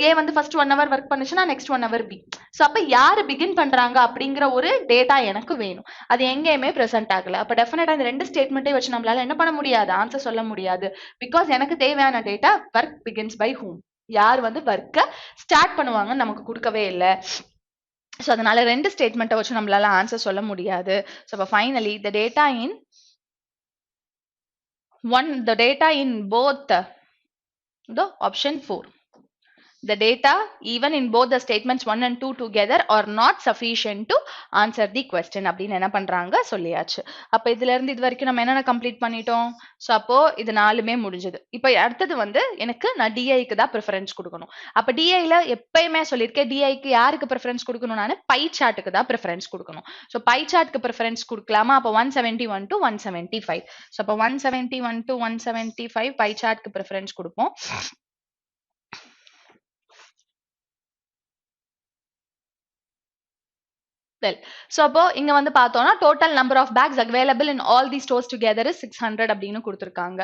ஏ வந்து ஃபர்ஸ்ட் 1 hour ஒர்க் பண்ணுச்சுன்னா நெக்ஸ்ட் 1 hour பி. சோ அப்ப யாரு பிகின் பண்றாங்க அப்படிங்கிற ஒரு டேட்டா எனக்கு வேணும். அது எங்கேயுமே பிரசன்ட் ஆகல. அப்ப டெஃபினட்டா இந்த ரெண்டு ஸ்டேட்மெண்ட்டை வச்சு நம்மளால என்ன பண்ண முடியாது, ஆன்சர் சொல்ல முடியாது. பிகாஸ் எனக்கு தேவையான data work begins by whom, யார் வந்து ஒர்க்கை ஸ்டார்ட் பண்ணுவாங்கன்னு நமக்கு கொடுக்கவே இல்லை. ஸோ அதனால ரெண்டு ஸ்டேட்மெண்ட்டை வச்சு நம்மளால ஆன்சர் சொல்ல முடியாது. ஸோ அப்போ finally the data in both the option 4, the data even in both the statements 1 and 2 together are not sufficient to answer the question அப்படின்னு என்ன பண்றாங்க சொல்லியாச்சு. அப்ப இதுல இருந்து இது வரைக்கும் நம்ம என்னென்ன கம்ப்ளீட் பண்ணிட்டோம். சோ அப்போ இது நாலுமே முடிஞ்சது. இப்ப அடுத்தது வந்து எனக்கு நான் டிஐக்கு தான் ப்ரிஃபரன்ஸ் கொடுக்கணும். அப்ப டிஐல எப்பயுமே சொல்லியிருக்கேன், டிஐக்கு யாருக்கு ப்ரிஃபரன்ஸ் கொடுக்கணும், நான் பை சார்ட்டுக்கு தான் ப்ரிஃபரன்ஸ் கொடுக்கணும். ஸோ பை சார்ட்டுக்கு ப்ரிஃபரன்ஸ் கொடுக்கலாமா, அப்போ 171 to 175. ஸோ அப்போ 171 to 175 பை சார்ட்டுக்கு ப்ரிஃபரன்ஸ் கொடுப்போம். well, so அப்போ இங்க வந்து பார்த்தோம்னா total number of bags available in all the stores together is 600 அப்படின்னு கொடுத்திருக்காங்க.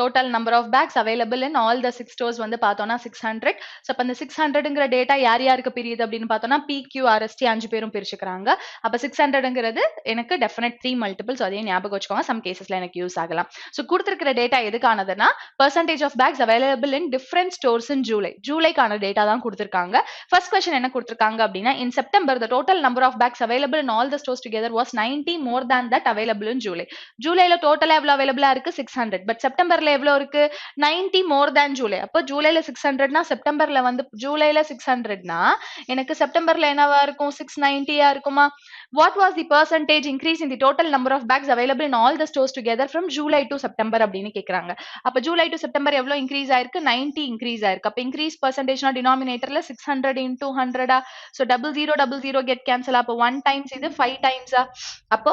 total number of bags available in all the 6 stores வந்து பார்த்தோம்னா 600. so அப்ப அந்த 600ங்கிற டேட்டா யார் யாருக்கு பிரியுது அப்படின்னு பார்த்தோம்னா PQRST 5 பேரும் பிரிச்சுக்கிறாங்க. அப்ப 600ங்கிறது எனக்கு டெஃபினட் 3 மல்டிபிள்ஸ், அதையும் ஞாபகம் வச்சுக்கோங்க, சம் கேசஸ்ல எனக்கு யூஸ் ஆகலாம். ஸோ கொடுத்திருக்கிற டேட்டா எதுக்கானதுன்னா percentage of bags available in different stores in July, ஜூலைக்கான டேட்டா தான் கொடுத்திருக்காங்க. ஃபர்ஸ்ட் கொஸ்டின் என்ன கொடுத்திருக்காங்க அப்படின்னா in September the total number of bags available in all the stores together was 90 more than that available in July. ஜூலைல டோட்டலா எவ்வளவு அவைலபிளா இருக்கு 600, பட் செப்டம்பர்ல எவ்வளவு இருக்கு 90 more than ஜூலை. அப்போ ஜூலைல 600னா செப்டம்பர்ல வந்து ஜூலைல 600னா எனக்கு செப்டம்பர்ல என்னவா இருக்கும் 690 இருக்குமா. what was the percentage increase in the total number of bags available in all the stores together from July to September அப்படின்னு கேக்குறாங்க. அப்ப ஜூலை டு செப்டம்பர் எவ்வளவு இன்க்ரீஸ் ஆயிருக்கு, 90 இன்க்ரீஸ் ஆயிருக்கு. அப்ப increase பெர்சன்டேஜ்னா டினாமினேட்டர்ல 600 into 100. so 0000 get cancel. அப்போ 1 times இது 5 times. அப்போ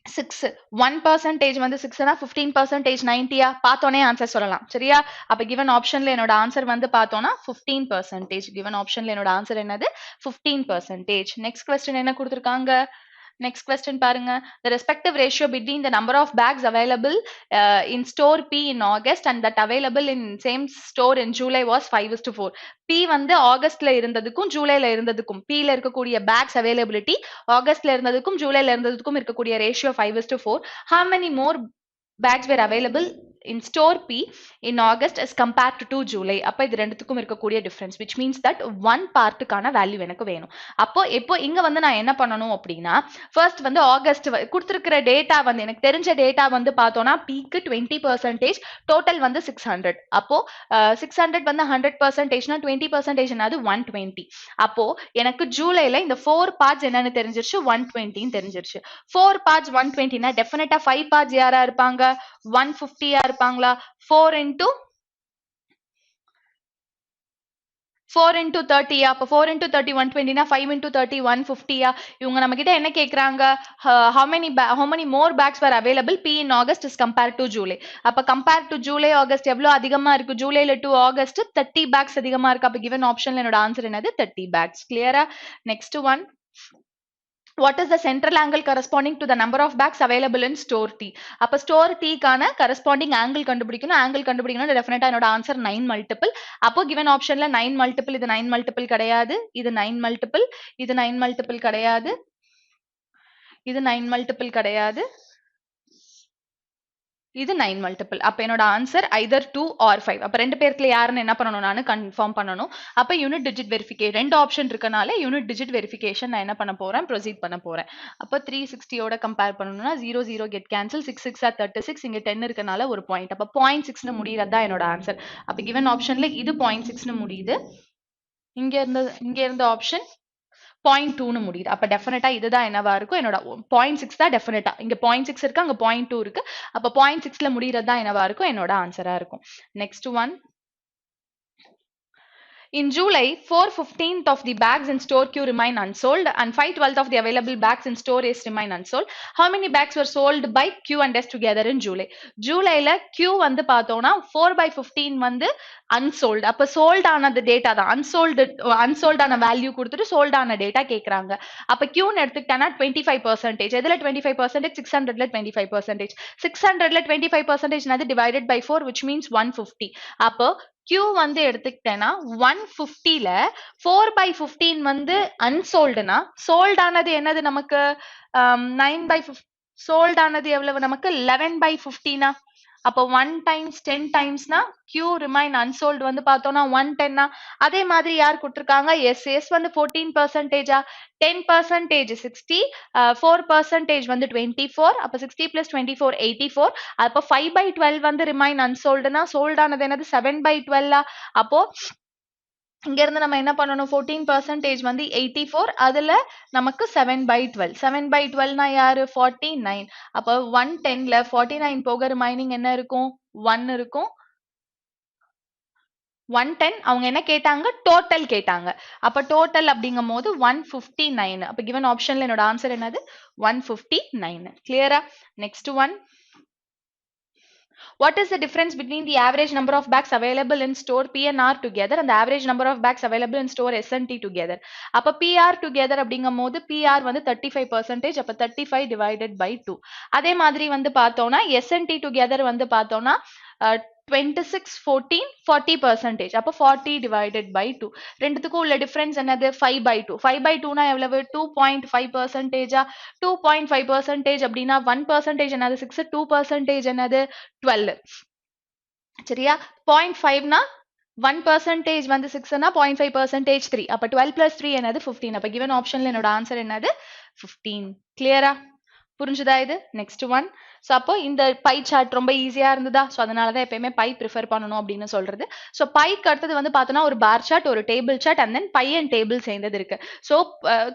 6 1% வந்து 6னா 15% 90 பார்த்தோனே ஆன்சர் சொல்லலாம். சரியா, அப்ப given ஆப்ஷன்ல என்னோட ஆன்சர் வந்து பார்த்தோம்னா 15%. given ஆப்ஷன்ல என்னோட ஆன்சர் என்னது 15%. நெக்ஸ்ட் क्वेश्चन என்ன கொடுத்திருக்காங்க, next question பாருங்க, the respective ratio between the number of bags available in store P in August and that available in same store in July was 5:4. P வந்து ஆகஸ்ட்ல இருந்ததுக்கும் ஜூலைல இருந்ததுக்கும், P ல இருக்கக்கூடிய bags availability ஆகஸ்ட்ல இருந்ததுக்கும் ஜூலைல இருந்ததுக்கும் இருக்கக்கூடிய ratio 5:4. how many more bags were available in store P in August as compared to July. அப்ப இது ரெண்டுத்துக்கும் இருக்கக்கூடிய difference, which means that one பார்ட்டுக்கான வேல்யூ எனக்கு வேணும். அப்போ இப்போ இங்க வந்து நான் என்ன பண்ணணும் அப்படின்னா, ஃபர்ஸ்ட் வந்து ஆகஸ்ட் கொடுத்திருக்கிற டேட்டா வந்து எனக்கு தெரிஞ்ச டேட்டா வந்து பார்த்தோம்னா Pக்கு 20%, டோட்டல் வந்து 600. அப்போ 600 வந்து 100%னா 20% அது 120. அப்போ எனக்கு ஜூலைல இந்த 4 பார்ட்ஸ் என்னன்னு தெரிஞ்சிருச்சு, 120 தெரிஞ்சிருச்சு. 4 பார்ட்ஸ் 120னா டெஃபினட்டா 5 பார்ட்ஸ் யாரா இருப்பாங்க, 150 இருப்பாங்களா. 4 into 4 into 30 அப்ப 4 into 30 120 னா 5 into 30 150 இவங்க நம்ம கிட்ட என்ன கேக்குறாங்க how many more bags were available P in August is compared to July அப்ப compared to July August எவ்வளவு அதிகமா இருக்கு ஜூலைல to August 30 bags அதிகமா இருக்கு அப்ப given optionல என்னோட ஆன்சர் என்னது 30 bags clear next one what is the central angle corresponding to the number of bags available in store T அப்ப store T கான corresponding angle கண்டுபிடிக்கணும் angle கண்டுபிடிக்கணும் டெஃபினட்டா என்னோட ஆன்சர் 9 multiple அப்போ given optionல 9 multiple இது 9 multiple கிடையாது இது 9 multiple இது 9 multiple கிடையாது இது 9 multiple கிடையாது இது 9 multiple அப்ப என்னோட ஆன்சர் either 2 or 5 அப்ப ரெண்டு பேர்ல யாருன்னு என்ன பண்ணனும் நான் கன்ஃபார்ம் பண்ணனும் அப்ப யூனிட் டிஜிட் வெரிஃபிகேஷன் ரெண்டு ஆப்ஷன் இருக்கனால யூனிட் டிஜிட் வெரிஃபிகேஷன் நான் என்ன பண்ண போறேன் ப்ரோசீட் பண்ண போறேன் அப்ப 360 ஓட கம்பேர் பண்ணனும்னா 0 0 கெட் கேன்சல் 6 6 36 இங்க 10 இருக்கனால ஒரு பாயிண்ட் அப்ப 0.6 னு முடியறது தான் என்னோட ஆன்சர் அப்ப given ஆப்ஷன்ல இது 0.6 னு முடியுது இங்க இருந்த ஆப்ஷன் 0.2 னு முடியுது அப்ப டெஃபினட்டா இதுதான் என்னவா இருக்கும் என்னோட 0.6 தான் டெஃபினட்டா இங்க 0.6 இருக்கு அங்க 0.2 இருக்கு அப்ப 0.6ல முடியறது தான் என்னவா இருக்கும் என்னோட ஆன்சரா இருக்கும் next one In July, 4/15 of the bags in store queue remain unsold and 5/12 of the available bags in store S remain unsold. How many bags were sold by Q and S together in July? Julyல Q வந்து பார்த்தோம்னா 4/15 வந்து unsold. அப்ப sold ஆனது data தான் unsold ஆன value கொடுத்துட்டு sold ஆன data கேக்குறாங்க. அப்ப Q ன்னு எடுத்துக்கிட்டா 25%. எதுல 25%? 600ல 25%. 600ல 25% என்னது divided by 4 which means 150. அப்போ Q வந்து எடுத்துக்கிட்டேன்னா 150ல 4/15 வந்து unsoldனா sold ஆனது என்னது நமக்கு 9/15 sold ஆனது எவ்வளவு நமக்கு 11/15 அப்போ 1 times 10 timesனா Q remain unsold வந்து பார்த்தோம்னா 110 அதே மாதிரி யார் கொடுத்திருக்காங்க S வந்து 14% 10% 60 4% வந்து 24 அப்ப 60 plus 24 84 அப்ப 5/12 வந்து remain unsoldனா sold ஆனது என்னது 7/12 அப்போ இங்க இருந்து நம்ம என்ன பண்ணணும் 14% வந்து 84 அதுல நமக்கு 7/12 7/12 னா யாரு 49 அப்ப 110ல 49 போக ரிமைனிங் என்ன இருக்கும் 1 இருக்கும் 110 அவங்க என்ன கேட்டாங்க டோட்டல் கேட்டாங்க அப்ப டோட்டல் அப்படிங்கும் போது 159 அப்ப given ஆப்ஷன்ல என்னோட ஆன்சர் என்னது 159 கிளியரா next one What is the difference between the average number of bags available in store P and R together and the average number of bags available in store S and T together? அப்ப PR together அப்படிங்கும் போது PR வந்து 35% அப்ப 35 divided by 2. அதே மாதிரி வந்து பார்த்தோம்னா S and T together வந்து பார்த்தோம்னா 26 14 40% அப்ப 40 divided by 2 ரெண்டுத்துக்கும் உள்ள டிஃபரன்ஸ் என்னது 5/2 5/2 னா எவ்வளவு 2.5% 2.5% அப்படின்னா 1% என்னது 6 2% என்னது 12 சரியா 0.5 னா 1% வந்து 6 னா 0.5% 3 அப்ப 12 plus 3 என்னது 15 அப்ப given ஆப்ஷன்ல என்னோட ஆன்சர் என்னது 15 கிளியரா புரிஞ்சுதா இது நெக்ஸ்ட் ஒன் சோ அப்போ இந்த பை சார்ட் ரொம்ப ஈஸியா இருந்ததா சோ அதனால தான் எப்பயுமே பை ப்ரிஃபர் பண்ணணும் அப்படின்னு சொல்றது சோ பைக்கு அடுத்தது வந்து பார்த்தோம்னா ஒரு பார் சார்ட் ஒரு table chart and then pie and table சேர்ந்தது இருக்கு சோ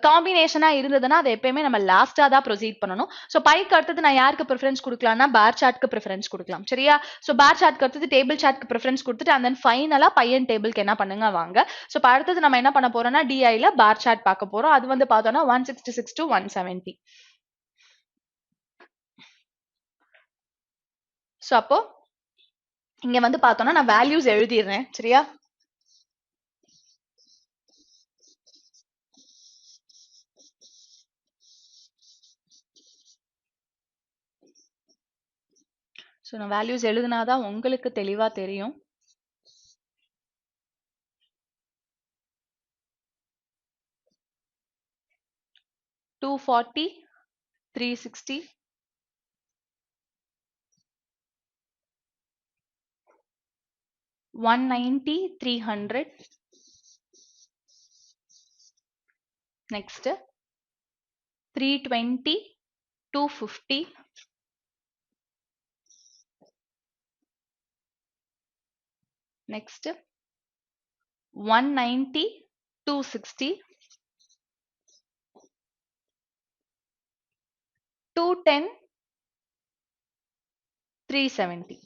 காம்பினேஷனா இருந்ததுன்னா அதை எப்பயுமே நம்ம லாஸ்டா தான் ப்ரொசீட் பண்ணணும் சோ பைக்கு அடுத்தது நான் யாருக்கு ப்ரிஃபரன்ஸ் கொடுக்கலாம்னா பார் சார்ட்க்கு ப்ரிஃபரன்ஸ் கொடுக்கலாம் சரியா சோ பார் சார்ட்க்கு அடுத்தது டேபிள் சார்ட்க்கு ப்ரிஃபரன்ஸ் கொடுத்துட்டு அண்ட் தென் ஃபைனலா பை அண்ட் டேபிள்க்கு என்ன பண்ணுங்க வாங்க சோ அடுத்தது நம்ம என்ன பண்ண போறோம்னா டிஐல பார் சார்ட் பார்க்க போறோம் அது வந்து பார்த்தோம்னா 166 to 170 சோ அப்போ இங்க வந்து பார்த்தோம்னா நான் வேல்யூஸ் எழுதிடுறேன் சரியா சோ நான் வேல்யூஸ் எழுதுனாதான் உங்களுக்கு தெளிவா தெரியும் டூ 40 360 190 300 next 320 250 next 190 260 210 370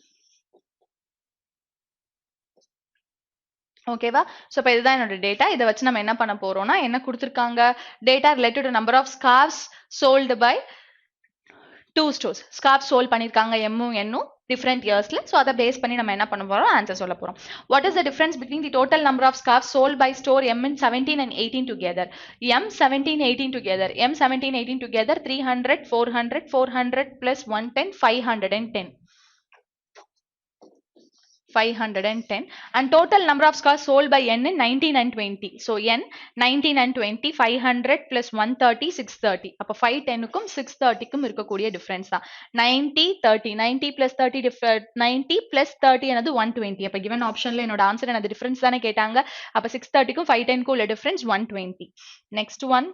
ஓகேவா? ஸோ இப்போ இதுதான் என்னோட டேட்டா. இத வச்சு நம்ம என்ன பண்ண போறோம்னா, என்ன குடுத்துருக்காங்க? Data related to number of scarfs sold by 2 stores. Scarf sold பண்ணியிருக்காங்க எம்மும் என்னும் டிஃபரெண்ட் இயர்ஸ்ல. ஸோ அதை பேஸ் பண்ணி நம்ம என்ன பண்ண போறோம்? ஆன்சர் சொல்ல போறோம். What is the difference between the total number of scarf sold by store M in 17 and 18 together? M 17, 18 together. M 17, 18 together 300, 400, 400 plus 110, 510. 510 and total number of scarves sold by N in 19 and 20. So N 19 and 20 500 plus 130 630. அப்ப 510 க்கும் 630 க்கும் இருக்கக்கூடிய difference தான் 90 30 90 plus 30 90 plus 30 என்னது 120. அப்ப given ஆப்ஷன்ல என்னோட answer என்னது டிஃபரன்ஸ் தானே கேட்டாங்க. அப்ப 630 க்கும் 510 க்கும் உள்ள difference 120. Next one.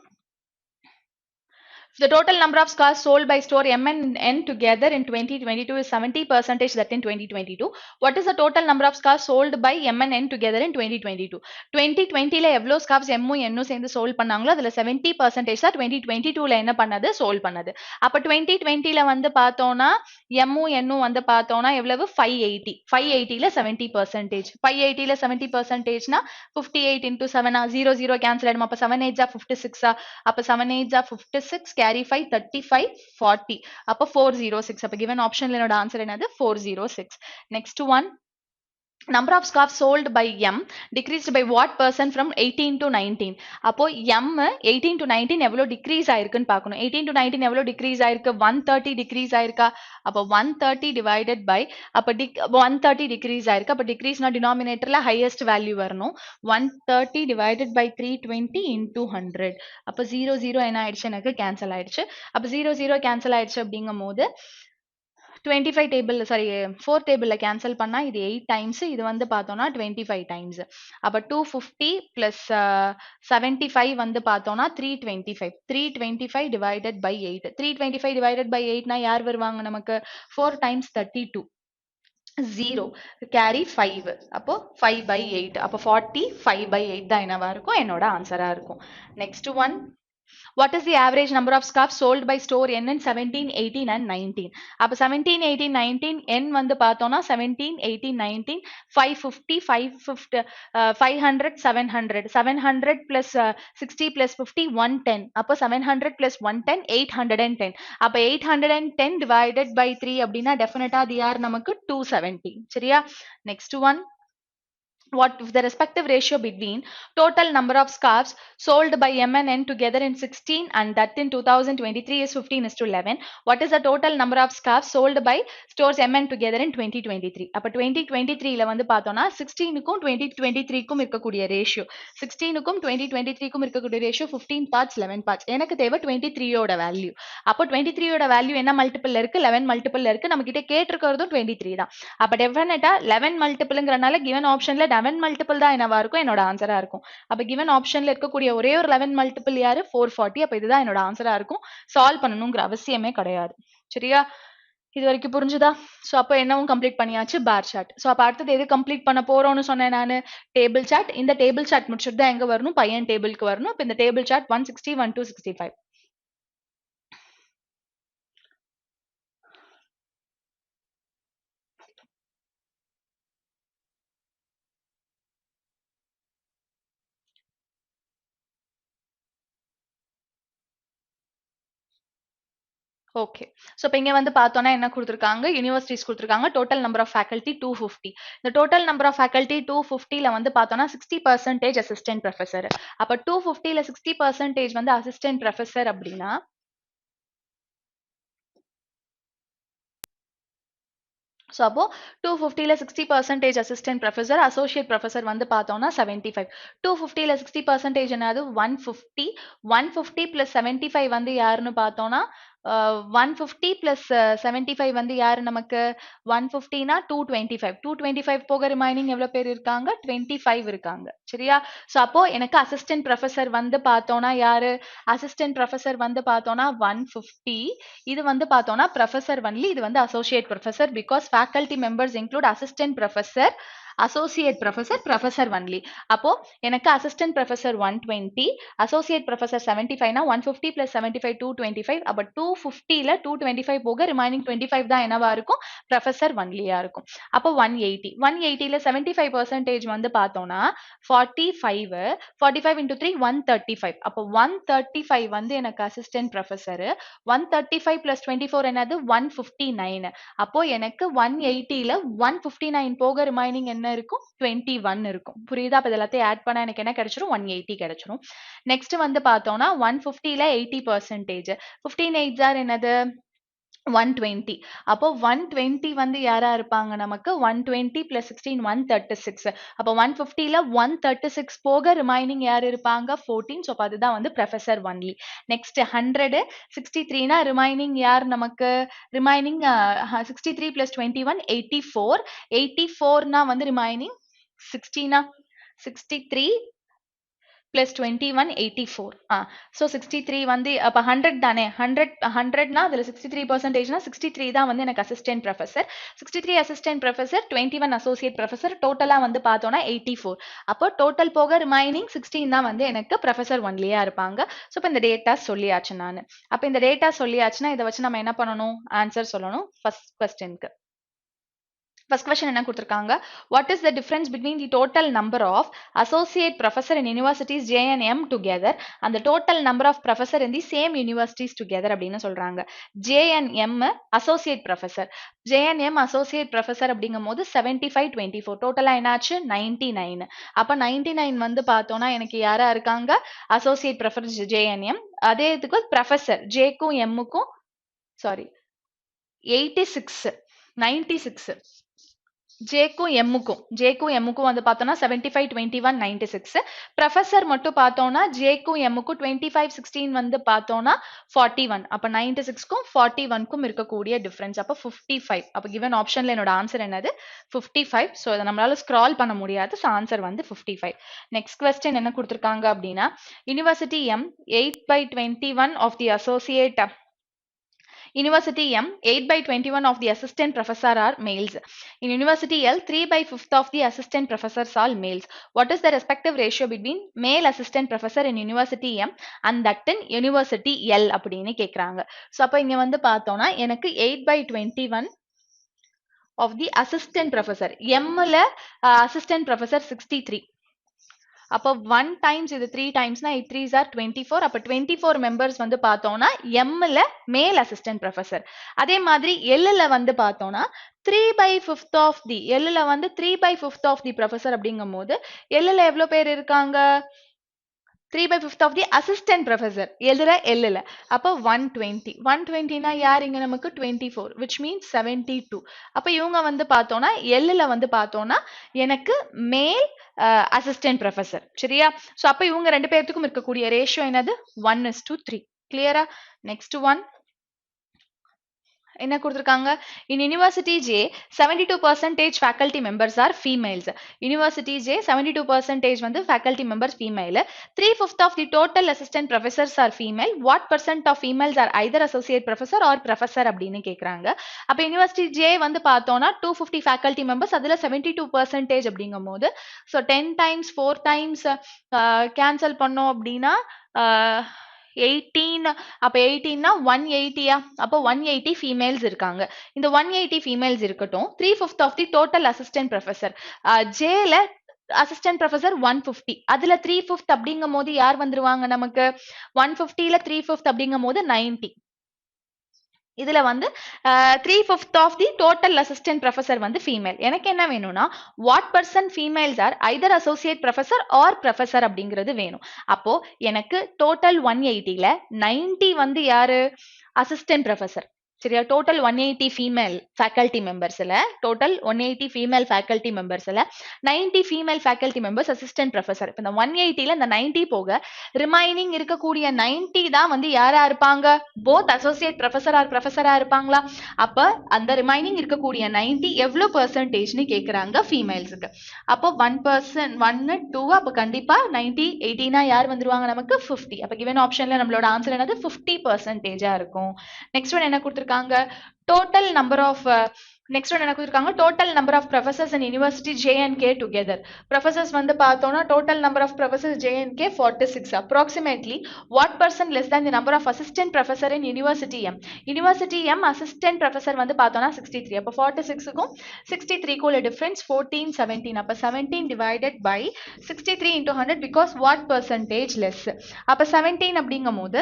The total number of cars sold by store M and N together in 2022 is 70% that in 2022. What is the total number of cars sold by M and N together in 2022? 2020ல எவ்வளோ scarfs எம்மும் என்னும் சேர்ந்து sold பண்ணாங்களோ அதுல 70% தான் 2022ல என்ன பண்ணது sold பண்ணது. அப்ப 2020ல வந்து பார்த்தோம்னா எம்மும் என்னும் வந்து பார்த்தோம்னா எவ்வளவு 580. 580ல 70%. 580ல 70%னா 58 into 7 0 0 கேன்சல் ஆயிடும். அப்ப 7 8 56 அப்ப 7 8 56 carry 5 35 40 அப்ப 406 அப்ப given optionல என்னோட ஆன்சர் என்னது 406. Next one. Number of scarves sold by M decreased by what percent from 18 to 19? அப்போ M 18 to 19 எவ்வளோ decrease ஆயிருக்குன்னு பார்க்கணும். 18 to 19 எவ்வளோ decrease ஆயிருக்கு? 130 decrease ஆயிருக்கா? அப்போ 130 divided by அப்போ 130 decrease ஆயிருக்கு. அப்போ decrease நான் denominatorல highest value வரணும். 130 divided by 320 into 100. அப்போ 0 0 என்ன ஆயிடுச்சு? எனக்கு cancel ஆயிடுச்சு. அப்போ 0 0 cancel ஆயிடுச்சு அப்படிங்கும் போது 25 டேபிள் சாரி 4 டேபிள்ல கேன்சல் பண்ணா இது 8 டைம்ஸ் இது வந்து பார்த்தோம்னா 25 டைம்ஸ் அப்ப 250 பிளஸ் 75 வந்து பார்த்தோம்னா 325 டிவைடட் பை 8 325 டிவைடட் பை 8 னா யார் வருவாங்க நமக்கு 4 டைம்ஸ் 32 0 கேரி 5 அப்போ 5 by 8 அப்போ 45 by 8 தான் என்னவா இருக்கும் என்னோட ஆன்சரா இருக்கும். Next one. What is the average number of scarves sold by store N in 17, 18 and 19? அப்ப 17, 18, 19 N வந்து பார்த்தோம்னா 17, 18, 19 550, 550, 500, 700 700 plus 60 plus 50 110 அப்ப 700 plus 110 810 அப்ப 810 divided by 3 அப்படின்னா definite அது யார் நமக்கு 270 சரியா. Next one. What the respective ratio between total number of scarves sold by M and N together in 16 and that in 2023 is 15:11. What is the total number of scarves sold by stores M and together in 2023? அப்ப 2023ல வந்து பார்த்தோம்னா 16க்கும் 2023க்கும் இருக்கக்கூடிய ratio 16க்கும் 2023க்கும் இருக்கக்கூடிய ratio 15 parts 11 parts. எனக்கு தேவை 23யோட value. அப்போ 23யோட value என்ன multiple இருக்கு 11 மல்டிபிள் இருக்கு. நம்ம கிட்ட கேட்டிருக்கிறதும் 23 தான். அப்ப டெஃபினட்டா 11 மல்டிபிள்ங்கறனால given ஆப்ஷன்ல 11 மல்டிபிள் தான் என்னவா இருக்கும் என்னோட ஆன்சரா இருக்கும். அப்ப given ஆப்ஷன்ல இருக்கக்கூடிய ஒரே ஒரு 11 மல்டிபிள் யாரு 440. அப்ப இதுதான் என்னோட ஆன்சரா இருக்கும். சால்வ் பண்ணணும்ங்கற அவசியமே கிடையாது. சரியா. இது வரைக்கும் புரிஞ்சுதா? சோ அப்ப என்னவும் கம்ப்ளீட் பண்ணியாச்சு பார் சார்ட். சோ அப்ப அடுத்து எது கம்ப்ளீட் பண்ண போறோம்னு சொன்னேன் நானு டேபிள் சார்ட். இந்த டேபிள் சார்ட் முடிச்சிட்டு தான் எங்க வரணும் பையன் டேபிளுக்கு வரணும். இப்ப இந்த டேபிள் சார்ட் 160 12 65. ஓகே. சோ இப்ப இங்க வந்து பார்த்தோம்னா என்ன குடுத்திருக்காங்க யுனிவர்சிட்டிஸ் குடுத்திருக்காங்க டோட்டல் நம்பர் ஆஃப் ஃபேக்கல்டி 250. இந்த டோட்டல் நம்பர் ஆஃப் ஃபேக்கல்டி 250ல வந்து பார்த்தோம்னா 60% அசிஸ்டன்ட் ப்ரொஃபசர். அப்ப 250ல 60% வந்து அசிஸ்டன்ட் ப்ரொஃபசர் அப்படின்னா ஸோ அப்போ 250ல 60% அசிஸ்டன்ட் ப்ரொஃபசர் அசோசியேட் ப்ரொஃபசர் வந்து பார்த்தோம்னா 75. 250ல 60% என்னது 150 150 பிளஸ் 75 வந்து யாருன்னு பார்த்தோம்னா 150 பிளஸ் 75 வந்து யாரு நமக்கு 150னா 225 225 போக ரிமைனிங் எவ்வளவு பேர் இருக்காங்க 25 இருக்காங்க சரியா. ஸோ அப்போ எனக்கு அசிஸ்டன்ட் ப்ரொஃபசர் வந்து பார்த்தோம்னா யாரு அசிஸ்டன்ட் ப்ரொஃபசர் வந்து பார்த்தோம்னா 150 இது வந்து பார்த்தோம்னா ப்ரொஃபசர் ஒன்லி இது வந்து associate professor because faculty members include assistant professor associate professor professor only. அப்போ எனக்கு assistant professor 120, associate professor 75 னா 150 plus 75 225. அப்ப 250ல 225 போக ரிமைனிங் 25 தான் என்னவா இருக்கும், professor onlyயா இருக்கும். அப்போ 180ல 75% வந்து பார்த்தோம்னா 45 45 into 3 135. அப்போ 135 வந்து எனக்கு assistant professor. 135 plus 24 என்னது 159. அப்போ எனக்கு 180ல 159 போக ரிமைனிங் என்ன இருக்கும், 21 இருக்கும். புரியுதா? அப்ப எல்லாத்தையும் ஆட் பண்ணா எனக்கு என்ன கிடைச்சிரும், 180 கிடைச்சிரும். நெக்ஸ்ட் வந்து பார்த்தோம்னா 150ல 80%. 15 8 ஆர் என்னது 120. அப்போ 120 வந்து யாரா இருப்பாங்க நமக்கு, 120 plus 16 136. அப்போ 150ல 136 போக ரிமைனிங் யார் இருப்பாங்க, 14. ஸோ அப்போ அதுதான் வந்து ப்ரொஃபஸர் ஒன்லி. நெக்ஸ்ட் 100 63னா ரிமைனிங் யார் நமக்கு, ரிமைனிங் 63 plus 21 84. 84னா வந்து ரிமைனிங் 60னா 63 plus 21 84. So 63 வந்து அப்ப 100 தானே, 100னா அதுல 63%னா 63 தான் வந்து எனக்கு assistant professor. 63 assistant professor, 21 associate professor, டோட்டலா வந்து பார்த்தோம்னா 84. அப்போ டோட்டல் போக ரிமைனிங் 16 தான் வந்து எனக்கு ப்ரொஃபசர் ஒன்லியா இருப்பாங்க. ஸோ இப்போ இந்த டேட்டா சொல்லியாச்சு நான். அப்போ இந்த டேட்டா சொல்லியாச்சுன்னா இதை வச்சு நம்ம என்ன பண்ணணும், ஆன்சர் சொல்லணும் ஃபர்ஸ்ட் கொஸ்டினுக்கு. First question என்ன கொடுத்திருக்காங்க, what is the difference between the total number of associate professor in universities J and M together and the total number of professor in the same universities together அப்படின்னு சொல்றாங்க. J and M associate professor, J and M associate professor அப்படிங்கும்போது 75 24, டோட்டலா என்னாச்சு 99. அப்ப 99 வந்து பார்த்தோம்னா எனக்கு யாரா இருக்காங்க, associate professor J and M. அதே இதுக்கு professor J க்கும் M க்கும் சாரி 86 96. ஜேக்கும் எம்முக்கும் வந்து பார்த்தோம்னா 75 21 96. ப்ரொஃபசர் மட்டும் பார்த்தோம்னா ஜேக்கும் எம்முக்கும் 25 16 வந்து பார்த்தோம்னா 41. அப்ப 96க்கும் 41க்கும் இருக்கக்கூடிய டிஃபரன்ஸ் அப்ப 55. அப்ப given ஆப்ஷன்ல என்னோட ஆன்சர் என்னது 55. ஸோ அதை நம்மளால ஸ்க்ரால் பண்ண முடியாது. ஸோ ஆன்சர் வந்து 55. நெக்ஸ்ட் கொஸ்டின் என்ன கொடுத்துருக்காங்க அப்படின்னா, university M 8/21 of the associate University M, 8/21 of the assistant professor are males. In University L, 3/5 of the assistant professors are males. What is the respective ratio between male assistant professor in University M and that in University L அப்படின்னு கேக்குறாங்க. So அப்ப இங்க வந்து பார்த்தோம்னா எனக்கு 8/21 of the assistant professor. M-ல assistant professor 63. அப்போ 1 times இது 3 timesனா 8 3s are 24. அப்ப 24 members வந்து பார்த்தோம்னா M-ல மேல் அசிஸ்டன்ட் ப்ரொஃபசர். அதே மாதிரி L-ல வந்து பார்த்தோம்னா 3/5 of the L-ல வந்து 3/5 of the ப்ரொஃபசர் அப்படிங்கும்போது L-ல எவ்வளவு பேர் இருக்காங்க, 3/5 of the assistant professor L-ல. அப்போ 120னா யார் இங்க நமக்கு 24, which means 72. அப்ப இவங்க வந்து பார்த்தோம்னா L-ல வந்து பார்த்தோம்னா எனக்கு மேல் அசிஸ்டன்ட் ப்ரொஃபசர். சரியா? சோ அப்ப இவங்க ரெண்டு பேர்த்துக்கும் இருக்கக்கூடிய ரேஷியோ என்னது 1:3. கிளியரா? நெக்ஸ்ட் ஒன் என்ன கொடுத்திருக்காங்க, in University J 72% faculty members are females. University J 72% வந்து faculty members female. 3/5 of the total assistant professors are female. What percent of females are either associate professor or professor அப்படின்னு கேக்குறாங்க. அப்ப University J வந்து பார்த்தோம்னா 250 faculty members, அதுல 72% அப்படிங்கும்போது so 10 times 4 times cancel பண்ணோம் அப்படின்னா 18. அப்ப 18னா 180யா, அப்போ 180 ஃபீமேல்ஸ் இருக்காங்க. இந்த 180 ஃபீமேல்ஸ் இருக்கட்டும், 3/5 of the total assistant professor ஜேல அசிஸ்டன்ட் ப்ரொஃபசர் 150, அதுல 3/5 அப்படிங்கும் போது யார் வந்துருவாங்க நமக்கு, 150ல 3/5 அப்படிங்கும் போது 90. இதுல வந்து 3/5 of the total assistant professor வந்து ஃபீமேல். எனக்கு என்ன வேணும்னா what percent females are either associate professor or professor அப்படிங்கிறது வேணும். அப்போ எனக்கு டோட்டல் 180ல 90 வந்து யாரு, அசிஸ்டன்ட் ப்ரொஃபசர். சரியா? டோட்டல் 180 ஃபீமேல் ஃபேக்கல்டி மெம்பர்ஸ்ல, டோட்டல் 180 ஃபீமேல் ஃபேக்கல்டி மெம்பர்ஸ்ல 90 female faculty members assistant professor. இப்போ இந்த 180ல இந்த 90 போக ரிமைனிங் இருக்கக்கூடிய 90 தான் வந்து யாரா இருப்பாங்க, போத் அசோசியேட் ப்ரொஃபசர் ஆர் ப்ரொஃபசரா இருப்பாங்களா? அப்ப அந்த ரிமைனிங் இருக்கக்கூடிய 90 எவ்வளவு பெர்சன்டேஜ்னு கேக்குறாங்க ஃபீமேல்ஸுக்கு. அப்போ 1% 1 2, அப்ப கண்டிப்பா 90 80னா யார் வந்துருவாங்க நமக்கு 50. அப்ப given ஆப்ஷன்ல நம்மளோட ஆன்சர் என்னது 50% இருக்கும். நெக்ஸ்ட் ஒன் என்ன கொடுத்திருக்காங்க, total number of Next one என்ன கொடுத்திருக்காங்க total number of professors in university J and K together. Professors வந்து பார்த்தோம்னா total number of professors J and K 46. Approximately what percent less than the number of assistant professor in university M? University M assistant professor வந்து பார்த்தோம்னா 63. அப்ப 46க்கும் 63க்கும் உள்ள difference 14 17. அப்ப 17 divided by 63 into 100 because what percentage less? அப்ப 17 அப்படிங்கும்போது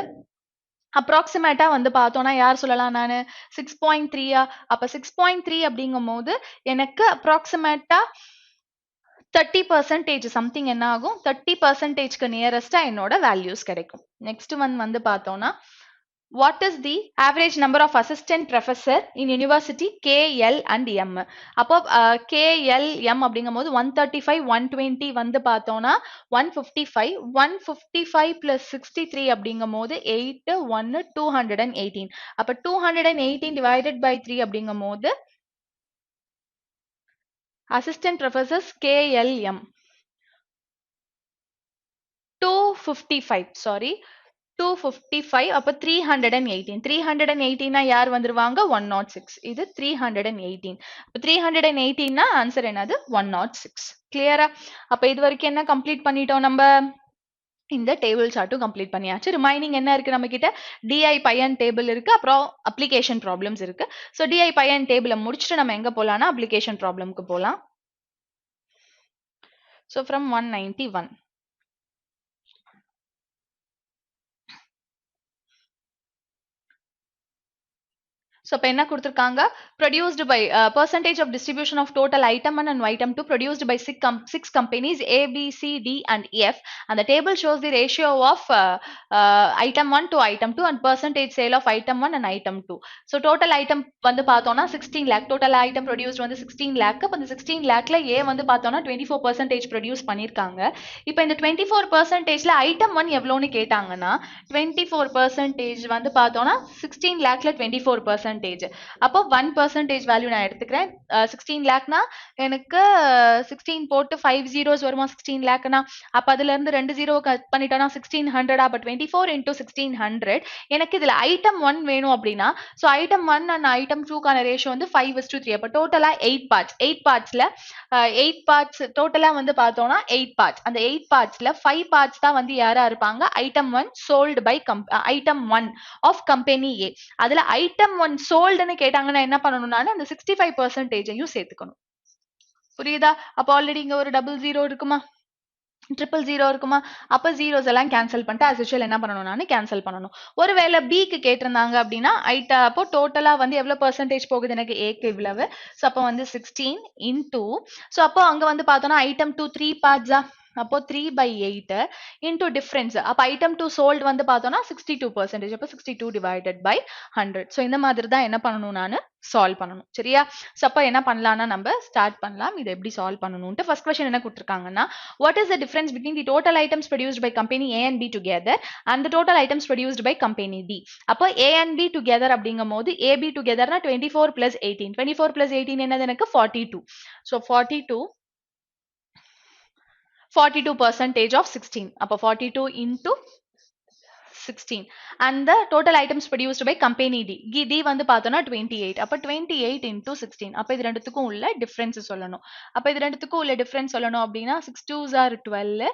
அப்ராக்சிமேட்டா வந்து பார்த்தோம்னா யார் சொல்லலாம் நானு 6.3 அப்ப 6.3 அப்படிங்கும்போது எனக்கு அப்ராக்சிமேட்டா 30% சம்திங் என்ன ஆகும் 30%க்கு நியரஸ்டா என்னோட வேல்யூஸ் கிடைக்கும். நெக்ஸ்ட் ஒன் வந்து பார்த்தோம்னா what is the average number of assistant professor in university K, L and M? அப்போ K, L, M அப்படிங்கும்போது 135, 120 வந்து பார்த்தோம்னா 155, 155 plus 63 அப்படிங்கும்போது 8, 1, 218. அப்ப 218 divided by 3 அப்படிங்கும்போது assistant professors K, L, M 255, sorry 255 அப்ப 318 318 யார் வந்துருவாங்க 106 இது 318 அப்ப 318 ஆன்சர் என்னது 106 கிளியரா அப்ப இது வரைக்கும் என்ன கம்ப்ளீட் பண்ணிட்டோம் நம்ம இந்த டேபிள் சார்ட்டும் கம்ப்ளீட் பண்ணியாச்சு ரிமைனிங் என்ன இருக்கு நம்ம கிட்ட டிஐ பையன் டேபிள் இருக்கு அப்புறம் அப்ளிகேஷன் ப்ராப்ளம்ஸ் இருக்கு சோ டிஐ பையன் டேபிளை முடிச்சுட்டு நம்ம எங்க போலாம்னா அப்ளிகேஷன் ப்ராப்ளம்க்கு போலாம் சோ ஃப்ரம் 191 So, இப்போ என்ன கொடுத்திருக்காங்க produced by percentage of distribution of total item 1 and item 2 produced by six companies A, B, C, D and F and the table shows the ratio of item 1 to item 2 and percentage sale of item 1 and item 2. So, total item வந்து பார்த்தோம்னா 16 lakh total item produced வந்து 16 lakh அப்ப இந்த 16 lakhல A வந்து பார்த்தோம்னா 24% produce பண்ணிருக்காங்க இப்போ இந்த 24%ல item 1 எவ்வளோன்னு கேட்டாங்கன்னா 24% வந்து பார்த்தோம்னா 16 lakhல 24% அப்போ 1% வேல்யூ நான் எடுத்துக்கிறேன் 16 லேக்னா எனக்கு 16 போட்டு 5 zeros வருமா 16 லேக்னா அப்ப அதுல இருந்து 2 ஜீரோ கட் பண்ணிட்டோம்னா 1600 அப்ப 24 into 1600 எனக்கு இதுல ஐட்டம் 1 வேணும் அப்படின்னா சோ ஐட்டம் 1 and ஐட்டம் 2 கான ரேஷியோ வந்து 5:3 அப்ப டோட்டலா 8 பார்ட்ஸ் 8 பார்ட்ஸ்ல 8 பார்ட்ஸ் டோட்டலா வந்து பார்த்தோம்னா 8 பார்ட்ஸ் அந்த 8 பார்ட்ஸ்ல 5 பார்ட்ஸ் தான் வந்து யாரா இருப்பாங்க item 1 sold by item 1 of company A அதுல ஐட்டம் 1 சோல்டுன்னு கேட்டாங்கன்னா என்ன பண்ணணும் நான் அந்த 65%ஐயும் சேர்த்துக்கணும் புரியுதா அப்ப ஆல்ரெடி இங்க ஒரு டபுள் ஜீரோ இருக்குமா ட்ரிபிள் ஜீரோ இருக்குமா அப்ப ஜீரோஸ் எல்லாம் கேன்சல் பண்ணிட்டு as usual என்ன பண்ணணும் நான் கேன்சல் பண்ணணும் ஒருவேளை பிக்கு கேட்டிருந்தாங்க அப்படின்னா அப்போ டோட்டலா வந்து எவ்வளவு பெர்சன்டேஜ் போகுது எனக்கு ஏக்கு இவ்வளவு சோ அப்போ வந்து 16 into சோ அப்போ அங்க வந்து பார்த்தோம்னா ஐட்டம் 2 3 பார்ட்ஸா அப்போ 3/8 into difference அப்ப item 2 sold வந்து பார்த்தோம்னா 62% அப்ப 62 divided by 100 so இந்த மாதிரி தான் என்ன பண்ணணும் நானு சால்வ் பண்ணணும் சரியா சோ அப்ப என்ன பண்ணலாம்னா நம்ம ஸ்டார்ட் பண்ணலாம் இதை எப்படி சால்வ் பண்ணணும்ட்டு ஃபர்ஸ்ட் क्वेश्चन என்ன கொடுத்திருக்காங்கன்னா what is the difference between the total items produced by company A and B together and the total items produced by company D அப்போ A and B together அப்படிங்கும்போது AB togetherனா 24 plus 18 24 plus 18 என்னது எனக்கு 42 so 42% of 16 அப்ப 42 into 16 and the total items produced by company D D வந்து பார்த்தோம்னா 28 அப்ப 28 into 16 அப்ப இது ரெண்டுத்துக்கும் உள்ள டிஃபரன்ஸ் சொல்லணும் அப்ப இது ரெண்டுத்துக்கும் உள்ள டிஃபரன்ஸ் சொல்லணும் அப்படின்னா 6 2s are 12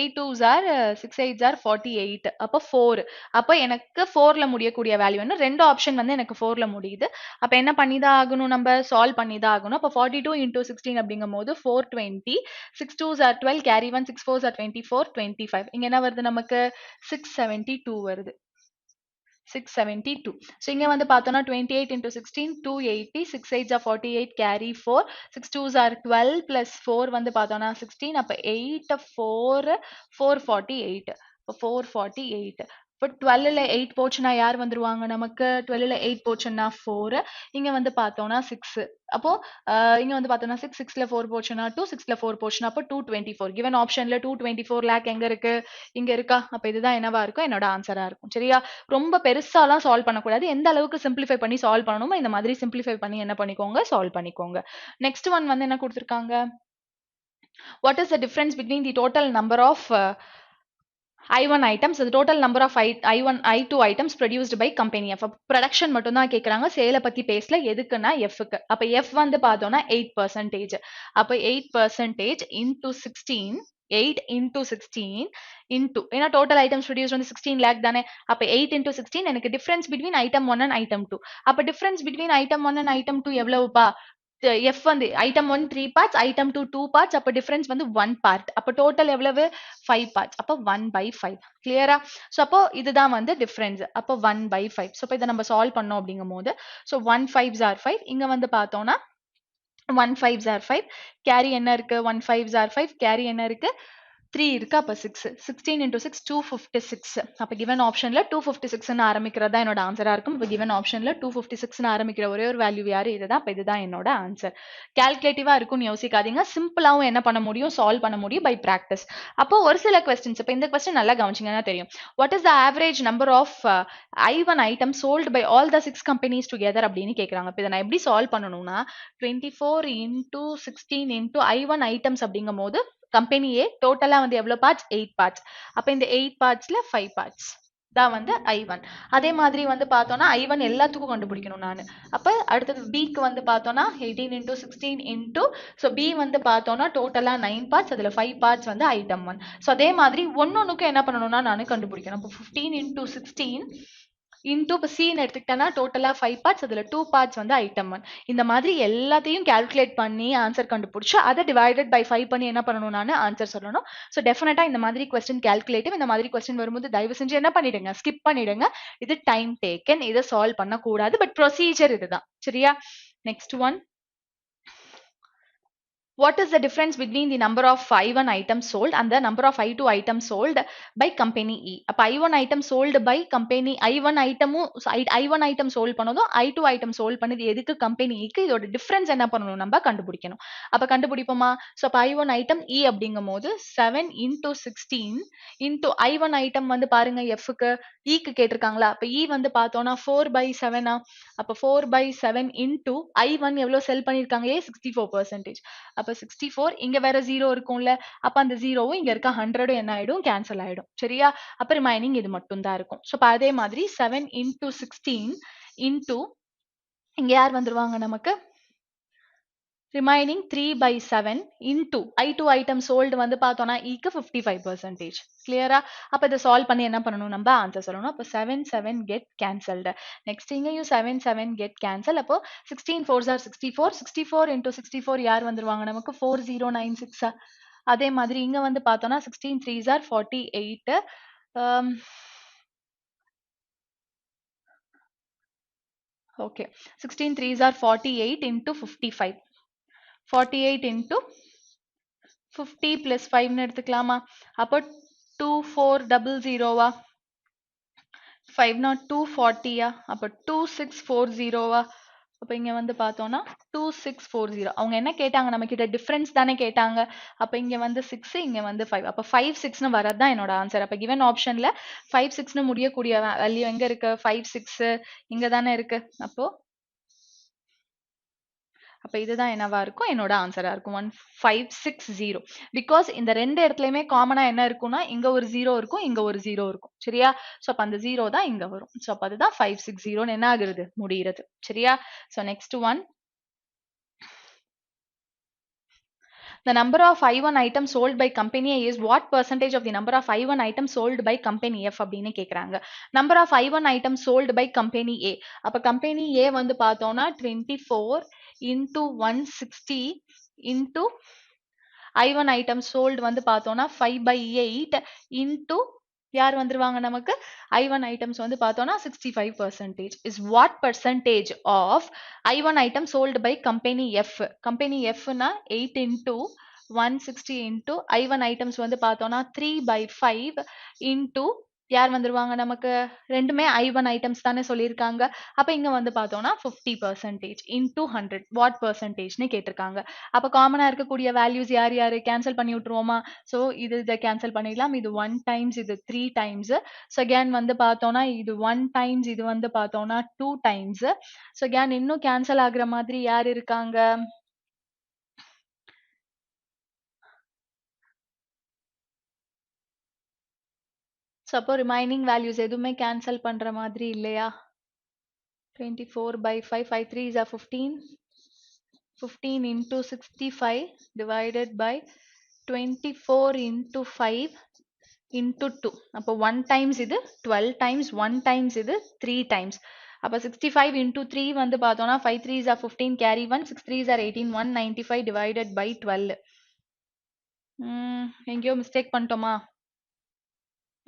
8 2s are 6 8s are 48 அப்ப 4 அப்ப எனக்கு 4ல முடியக்கூடிய வேல்யூ என்ன ரெண்டு ஆப்ஷன் வந்து எனக்கு 4ல முடியுது அப்ப என்ன பண்ணிதான் ஆகணும் நம்ம சால்வ் பண்ணிதான் ஆகணும் அப்ப 42 into 16 அப்படிங்கும்போது 420 6 2s are 12 carry 1 6 4s are 24 25 இங்க என்ன வருது நமக்கு 672 வருது 672 so இங்க வந்து பார்த்தோம்னா 28 into 16 280 6 8s are 48 carry 4 6 2s are 12 plus 4 வந்து பார்த்தோம்னா 16 அப்ப 8 4 448 அப்ப 448 இப்போ 12ல 8 போச்சுன்னா யார் வந்துருவாங்க நமக்கு 12ல 8 போச்சுன்னா 4 இங்க வந்து பார்த்தோம்னா 6 அப்போ இங்க வந்து பார்த்தோம்னா 6 6ல 4 போச்சுன்னா 2 6ல 4 போச்சுன்னா அப்போ 224 given ஆப்ஷன்ல 224 lakh எங்க இருக்கு இங்க இருக்கா அப்ப இதுதான் என்னவா இருக்கும் என்னோட ஆன்சரா இருக்கும் சரியா ரொம்ப பெருசாலாம் சால்வ் பண்ணக்கூடாது எந்த அளவுக்கு சிம்பிளிஃபை பண்ணி சால்வ் பண்ணணுமோ இந்த மாதிரி சிம்பிளிஃபை பண்ணி என்ன பண்ணிக்கோங்க சால்வ் பண்ணிக்கோங்க நெக்ஸ்ட் ஒன் வந்து என்ன கொடுத்திருக்காங்க what is the difference between the total number of I1 items, the total number of I1, I2 items produced by company F. Production மட்டும் தான் கேக்குறாங்க. சேல பத்தி பேசல. எதுக்குன்னா F க்கு. அப்ப F வந்து பார்த்தோம்னா 8%. அப்ப 8% into 16, 8 into 16 into, ஏன்னா total items produced வந்து 16 lakh தானே. அப்ப 8 into 16 எனக்கு difference between item 1 and item 2. அப்ப difference between item 1 and item 2 எவ்வளவுப்பா? F வந்து item 1 3 parts, item 2 2 parts, அப்ப difference வந்து 1 part. அப்ப total எவ்வளவு? 5 parts. அப்ப 1 by 5. கிளியரா? சோ அப்போ இதுதான் வந்து difference. அப்போ 1 by 5. சோ இப்போ இதை நம்ம சால்வ் பண்ணோம் அப்படிங்கும்போது, so 1 5s are 5. இங்க வந்து பார்த்தோம்னா 1 5s are 5. கேரி என்ன இருக்கு? 1 5s are 5. கேரி என்ன இருக்கு? 3 இருக்கு. அப்ப 6. 16 into 6 256. அப்ப given optionல 256 ன்னு ஆரம்பிக்கிறது தான் என்னோட ஆன்சரா இருக்கும். இப்ப given optionல 256 ன்னு ஆரம்பிக்கிற ஒரே ஒரு வேல்யூ யாரு? இதுதான். அப்ப இதுதான் என்னோட ஆன்சர். கால்குலேட்டிவா இருக்கும்னு யோசிக்காதீங்க. சிம்பிளாவும் என்ன பண்ண முடியும்? சால்வ் பண்ண முடியும் பை பிராக்டிஸ். அப்போ ஒரு சில கொஸ்டின்ஸ், இப்ப இந்த கொஸ்டின் நல்லா கவனிச்சீங்கன்னா தெரியும். What is the average number of I1 item sold by all the 6 companies together அப்படின்னு கேக்குறாங்க. இப்ப இதை நான் எப்படி சால்வ் பண்ணணும்னா 24 into 16 into I1 items அப்படிங்கும் போது கம்பெனி A டோட்டலா வந்து எவ்வளவு பார்ட்ஸ்? 8 பார்ட்ஸ். அப்ப இந்த 8 பார்ட்ஸ்ல 5 பார்ட்ஸ் தான் வந்து I1. அதே மாதிரி வந்து பார்த்தோம்னா I1 எல்லாத்துக்கும் கண்டுபிடிக்கணும் நானு. அப்ப அடுத்தது B க்கு வந்து பார்த்தோம்னா 18 into 16 into, so B வந்து பார்த்தோம்னா டோட்டலா 9 பார்ட்ஸ், அதுல 5 பார்ட்ஸ் வந்து item 1. so அதே மாதிரி ஒன்னொன்னுக்கும் என்ன பண்ணணும்னா நானு கண்டுபிடிக்கணும். அப்ப 15 into 16 into, இப்போ C ன்னு எடுத்துக்கிட்டேன்னா டோட்டலா 5 பார்ட்ஸ், அதுல 2 பார்ட்ஸ் வந்து item 1. இந்த மாதிரி எல்லாத்தையும் கால்குலேட் பண்ணி ஆன்சர் கண்டுபிடிச்சு அதை டிவைடட் பை 5 பண்ணி என்ன பண்ணணும் நானு ஆன்சர் சொல்லணும். ஸோ டெஃபினட்டா இந்த மாதிரி கொஸ்டின் கால்குலேட்டிவ், இந்த மாதிரி கொஸ்டின் வரும்போது தயவு செஞ்சு என்ன பண்ணிடுங்க? ஸ்கிப் பண்ணிடுங்க. இது டைம் டேக்கன், இதை சால்வ் பண்ணக்கூடாது. பட் ப்ரொசீஜர் இதுதான். சரியா? Next one. What is the difference between the number of I1 items sold and the number of I2 items sold by company E? அப்ப I1 item sold by company, I1 item sold பண்ணதும் I2 item sold பண்ணது எதுக்கு? company E க்கு. இதோட difference என்ன பண்ணணும்? நம்ம கண்டுபிடிக்கணும். அப்ப கண்டுபிடிப்போமா? so அப்ப I1 item E அப்படிங்கும் போது 7 into 16 into I1 item வந்து பாருங்க F க்கு, E க்கு கேட்டிருக்காங்களா? அப்ப E வந்து பார்த்தோம்னா 4 by 7 ஆ? அப்ப 4 by 7 into I1 எவ்வளவு செல் பண்ணிருக்காங்க? 64%. அப்ப 64, இங்க வேற 0 இருக்கும்ல. அப்ப அந்த 0வும் இங்க இருக்க 100ம் என்ன ஆயிடும்? கேன்சல் ஆயிடும். சரியா? அப்ப ரிமைனிங் இது மட்டும் தான் இருக்கும். சோ அதே மாதிரி 7 into 16 into, இங்க யார் வந்துருவாங்க நமக்கு? Remaining 3 by 7 into I2 item sold வந்து பார்த்தோம்னா E க்கு 55%. கிளியரா? அப்ப இதை சால்வ் பண்ணி என்ன பண்ணணும்? நம்ம ஆன்சர் சொல்லணும். அப்ப 7 7 get cancelled. நெக்ஸ்ட் இங்கேயும் 7 7 get cancel. அப்போ 16 4s are 64. 64 into 64 யார் வந்துருவாங்க நமக்கு? 4096. அதே மாதிரி இங்க வந்து பார்த்தோம்னா 16 3s are 48. Okay, 16 3s are 48 into 55. 48 into 50 plus 5 ன்னு எடுத்துக்கலாமா? அப்போ 2400 5 not 240 அப்ப 2640 அப்ப இங்க வந்து பார்த்தோம்னா 2640. அவங்க என்ன கேட்டாங்க நம்ம கிட்ட? டிஃபரன்ஸ் தானே கேட்டாங்க. அப்ப இங்க வந்து 6, இங்க வந்து 5. அப்ப 5 6 ன்னு வரதுதான் என்னோட ஆன்சர். அப்ப given ஆப்ஷன்ல 5 6 ன்னு முடியக்கூடிய வேல்யூ எங்க இருக்கு? 5 6 இங்க தானே இருக்கு. அப்ப இதுதான் என்னவா இருக்கும்? என்னோட ஆன்சரா இருக்கும் 1560. பிகாஸ் இந்த ரெண்டு இடத்துலயுமே காமனா என்ன இருக்கும்னா இங்க ஒரு 0 இருக்கும், இங்க ஒரு 0 இருக்கும். சரியா? சோ அப்ப அந்த 0 தான் இங்க வரும். சோ அப்ப அதுதான் 560 என்ன ஆகுறது? முடிகிறது. சரியா? So next one. The number of I1 items sold by company A is what percentage of the number of I1 items sold by company F அப்படின்னு கேக்குறாங்க. Number of I1 items sold by company A. அப்ப company A வந்து பார்த்தோம்னா 24 into 160 into I1 items sold வந்து பார்த்தோம்னா 5 by 8 into யார் வந்துருவாங்க நமக்கு? I1 items வந்து பார்த்தோம்னா 65% is what percentage of I1 items sold by company F? company F னா 8 into 160 into I1 items வந்து பார்த்தோம்னா 3 by 5 into யார் வந்துருவாங்க நமக்கு? ரெண்டுமே I1 items தானே சொல்லியிருக்காங்க. அப்ப இங்க வந்து பார்த்தோம்னா 50% into 100 what percentage ன்னு கேட்டிருக்காங்க. அப்ப காமனா இருக்கக்கூடிய வேல்யூஸ் யார் யாரு? கேன்சல் பண்ணி விட்டுருவோமா? சோ இதை கேன்சல் பண்ணிடலாம். இது 1 times, இது 3 times. so again வந்து பார்த்தோம்னா இது 1 times, இது வந்து பார்த்தோம்னா 2 times. so again இன்னும் கேன்சல் ஆகுற மாதிரி யார் இருக்காங்க? ஸோ அப்போ ரிமைனிங் வேல்யூஸ் எதுவுமே கேன்சல் பண்ற மாதிரி இல்லையா? 24/5, 5 3s are 15. 15 into 65 divided by 24 into 5 into 2. அப்போ 1 times இது 12 times 1 times இது 3 times. அப்போ 65 into 3 வந்து பார்த்தோம்னா 5 3s are 15 carry 1 6 3s are 18 195 divided by 12. எங்கேயோ மிஸ்டேக் பண்ணிட்டோமா?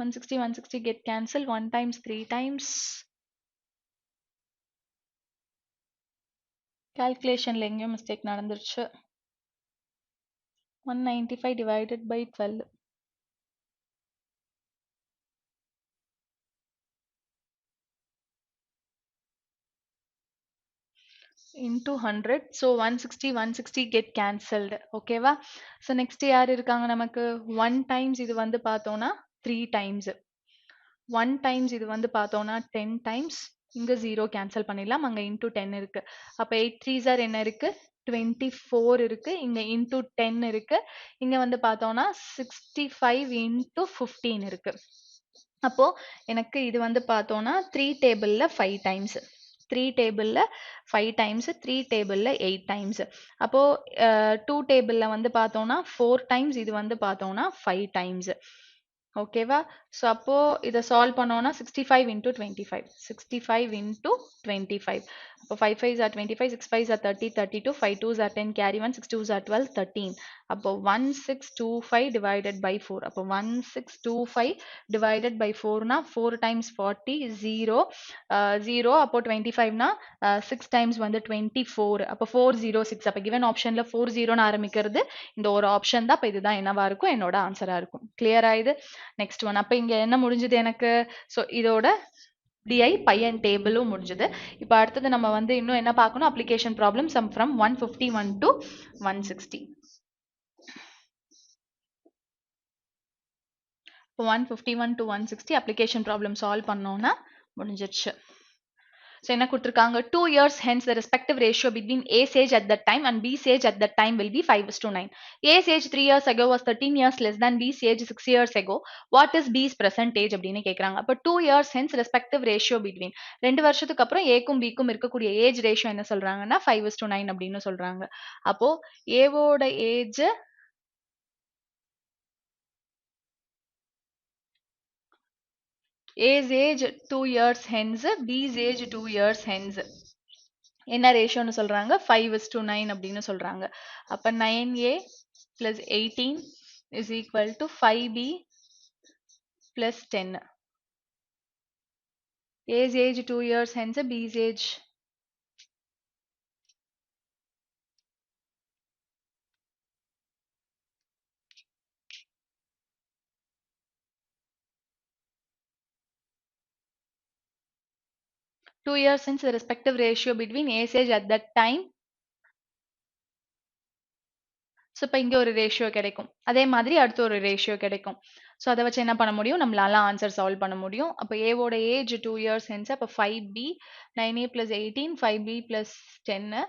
160 get cancelled 1 times 3 times. கால்குலேஷன்ல எங்கேயோ மிஸ்டேக் நடந்துருச்சு. 195 divided by 12. Into 100. So 160 get cancelled. Okay வா? So next யார் இருக்காங்க நமக்கு? 1 times இது வந்து பார்த்தோம்னா 3 times. 1 times இது வந்து பார்த்தோம்னா 10 times. இங்க 0 cancel பண்ணிடலாம். அங்க into 10 இருக்கு. அப்ப 8 3s are என்ன இருக்கு? 24 இருக்கு. இங்க into 10 இருக்கு. இங்க வந்து பார்த்தோம்னா 65 into 15 இருக்கு. அப்போ எனக்கு இது வந்து பார்த்தோம்னா 3 டேபிள்ல 5 times. 3 டேபிள்ல 5 times, 3 டேபிள்ல 8 times. அப்போ 2 டேபிள்ல வந்து பார்த்தோம்னா 4 times, இது வந்து பார்த்தோம்னா 5 times. ஓகேவா? ஸோ அப்போ இதை சால்வ் பண்ணோம்னா 65 into 25. 65 into 25. அப்போ 5 5s are 25, 6 5s are 30, 32, 5 2s are 10, carry 1, 6 2s are 12, 13. அப்போ 1625 divided by 4. அப்போ 1625 divided by 4 னா 4 times 40, 0, 0. அப்போ 25 னா 6 times வந்து 24. அப்போ 406. அப்போ given optionல 40 னு ஆரம்பிக்கிறது இந்த ஒரு ஆப்ஷன் தான். அப்போ இதுதான் என்னவா இருக்கும்? என்னோட ஆன்சரா இருக்கும். கிளியரா இது? Next one. அப்ப இங்க என்ன முடிஞ்சது எனக்கு? சோ இதோட DI பையன் டேபிளும் முடிஞ்சது. இப்போ அடுத்தது நம்ம வந்து இன்னும் என்ன பார்க்கணும்? Application problem sum from 151 to 160. இப்போ 151 to 160 அப்ளிகேஷன் ப்ராப்ளம் சால்வ் பண்ணோம்னா முடிஞ்சிருச்சு. So என்ன கொடுத்திருக்காங்க? 2 years hence the respective ratio between A's age at that time and B's age at that time will be 5:9. A's age 3 years ago was 13 years less than B's age 6 years ago. What is B's present age அப்படின்னு கேக்குறாங்க. அப்ப 2 years hence respective ratio between 2 வருஷத்துக்கு அப்புறம் Aக்கும் Bக்கும் இருக்கக்கூடிய age ratio என்ன சொல்றாங்கன்னா 5:9 அப்படின்னு சொல்றாங்க. அப்போ Aவோட age A's age 2 years hence, B's age 2 years hence. என்ன ரேஷியோன்னு சொல்றாங்க? 5:9 அப்படின்னு சொல்றாங்க. அப்ப 9A plus 18 is equal to 5B plus 10. A's age 2 years hence, B's age 2 years hence the respective ratio between A's age at that time. So இப்போ இங்கே ஒரு ratio கிடைக்கும். அதே மாதிரி அடுத்து ஒரு ரேஷியோ கிடைக்கும். ஸோ அதை வச்சு என்ன பண்ண முடியும்? நம்மளால ஆன்சர் சால்வ் பண்ண முடியும். அப்போ ஏவோட ஏஜ் 2 years hence, அப்போ 5B 9A plus 18 5B plus 10.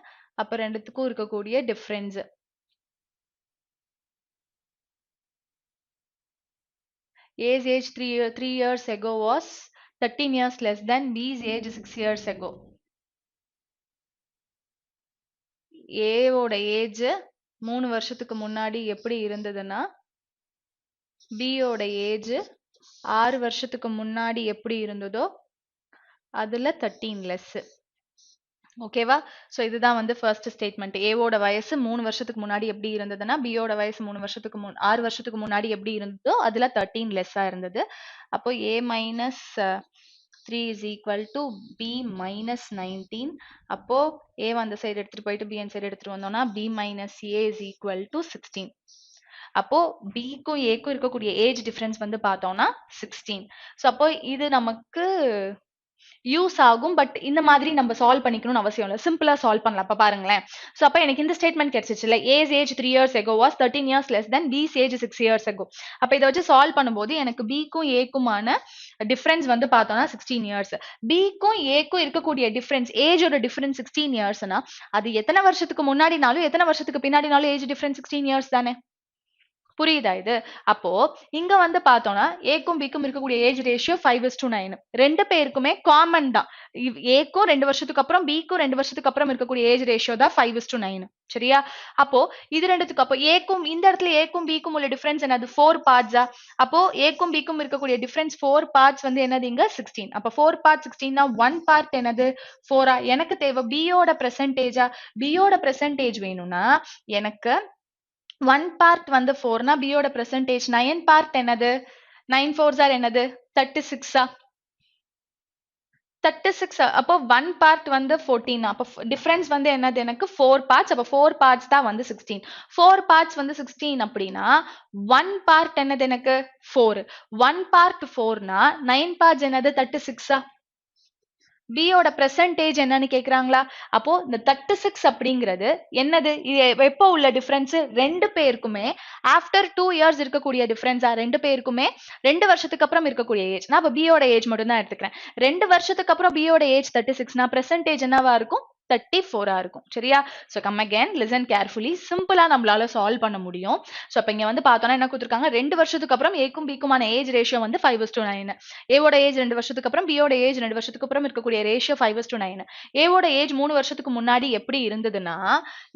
அப்போ ரெண்டுத்துக்கும் இருக்கக்கூடிய difference A's age 3 years ago was 13 years less than B's age 6 years ago. Aவோட age 3 வருஷத்துக்கு முன்னாடி எப்படி இருந்ததுன்னா Bயோட ஏஜ் 6 வருஷத்துக்கு முன்னாடி எப்படி இருந்ததோ அதுல 13 லெஸ். ஓகேவா? ஸோ இதுதான் வந்து ஃபர்ஸ்ட் ஸ்டேட்மெண்ட். ஏவோட வயசு 3 வருஷத்துக்கு முன்னாடி எப்படி இருந்ததுன்னா பியோட வயசு 6 வருஷத்துக்கு முன்னாடி எப்படி இருந்ததோ அதுல 13 லெஸ்ஸா இருந்தது. அப்போ A minus 3 is equal to B minus 19. அப்போ A அந்த சைடு எடுத்துட்டு போயிட்டு B அந்த சைடு எடுத்துட்டு வந்தோம்னா B minus A is equal to 16. அப்போ Bக்கும் Aக்கும் இருக்கக்கூடிய ஏஜ் டிஃபரன்ஸ் வந்து பார்த்தோம்னா 16. ஸோ அப்போ இது நமக்கு யூஸ் ஆகும். பட் இந்த மாதிரி நம்ம சால்வ் பண்ணிக்கணும்னு அவசியம் இல்லை. சிம்பிளா சால்வ் பண்ணலாம். அப்ப பாருங்களேன். ஸோ அப்ப எனக்கு இந்த statement கிடைச்சிச்சுல, A's age 3 years ago was 13 years less than B's age 6 years ago. அப்ப இதை வச்சு சால்வ் பண்ணும்போது எனக்கு Bக்கும் Aக்குமான டிஃபரன்ஸ் வந்து பார்த்தோம்னா 16 இயர்ஸ். Bக்கும் Aக்கும் இருக்கக்கூடிய டிஃபரன்ஸ் ஏஜோட டிஃபரன்ஸ் 16 இயர்ஸ்னா அது எத்தனை வருஷத்துக்கு முன்னாடினாலும் எத்தனை வருஷத்துக்கு பின்னாடினாலும் ஏஜ் டிஃபரன்ஸ் 16 இயர்ஸ் தானே. புரியுதா இது? அப்போ இங்க வந்து பார்த்தோம்னா ஏக்கும் பிக்கும் இருக்கக்கூடிய ஏஜ் ரேஷியோ 5:9. ரெண்டு பேருக்குமே காமன் தான். ஏக்கும் 2 வருஷத்துக்கு அப்புறம் பிக்கும் 2 வருஷத்துக்கு அப்புறம் இருக்கக்கூடிய ஏஜ் ரேஷியோ தான் 5:9. சரியா? அப்போ இது ரெண்டுத்துக்கு அப்போ ஏக்கும் இந்த இடத்துல ஏக்கும் பிக்கும் உள்ள டிஃபரன்ஸ் என்னது 4 பார்ட்ஸா? அப்போ ஏக்கும் பிக்கும் இருக்கக்கூடிய டிஃபரன்ஸ் 4 பார்ட்ஸ் வந்து என்னது இங்க 16. அப்ப 4 பார்ட் 16 னா 1 பார்ட் என்னது 4ஆ? எனக்கு தேவை பியோட பெர்சன்டேஜா? பியோட பெர்சன்டேஜ் வேணும்னா எனக்கு 1 பார்ட் வந்து 4 னா பியோட பெர்சன்டேஜ் 9 பார்ட் என்னது 9 4s ஆர் என்னது 36ஆ? 36 அப்போ 1 பார்ட் வந்து 14. அப்போ டிஃபரன்ஸ் வந்து என்னது எனக்கு 4 பார்ட்ஸ். அப்போ 4 பார்ட்ஸ் தான் வந்து 16. 4 பார்ட்ஸ் வந்து 16 அப்படின்னா 1 பார்ட் என்னது எனக்கு 4. 1 பார்ட் 4னா 9 பார்ட்ஸ் என்னது 36ஆ? B யோட பெர்சன்டேஜ் என்னன்னு கேக்குறாங்களா? அப்போ இந்த 36 அப்படிங்கிறது என்னது? இது எப்போ உள்ள டிஃபரன்ஸ்? ரெண்டு பேருக்குமே ஆஃப்டர் 2 இயர்ஸ் இருக்கக்கூடிய டிஃபரன்ஸா? ரெண்டு பேருக்குமே 2 வருஷத்துக்கு அப்புறம் இருக்கக்கூடிய ஏஜ். நான் அப்ப B யோட ஏஜ் மட்டும் தான் எடுத்துக்கிறேன். 2 வருஷத்துக்கு அப்புறம் B யோட ஏஜ் 36 னா பெர்சன்டேஜ் என்னவா இருக்கும்? 34 இருக்கும். சரியா? So come again listen carefully. சிம்பிளா நம்மளால சால்வ் பண்ண முடியும். சோ அப்ப இங்க வந்து பார்த்தோம்னா என்ன கொடுத்திருக்காங்க? 2 வருஷத்துக்கு அப்புறம் ஏக்கும் பிக்குமான ஏஜ் ரேஷியோ வந்து 5:9. ஏவோட ஏஜ் 2 வருஷத்துக்கு அப்புறம் பியோட ஏஜ் 2 வருஷத்துக்கு அப்புறம் இருக்கக்கூடிய ரேஷியோ 5:9. ஏவோட ஏஜ் 3 வருஷத்துக்கு முன்னாடி எப்படி இருந்ததுன்னா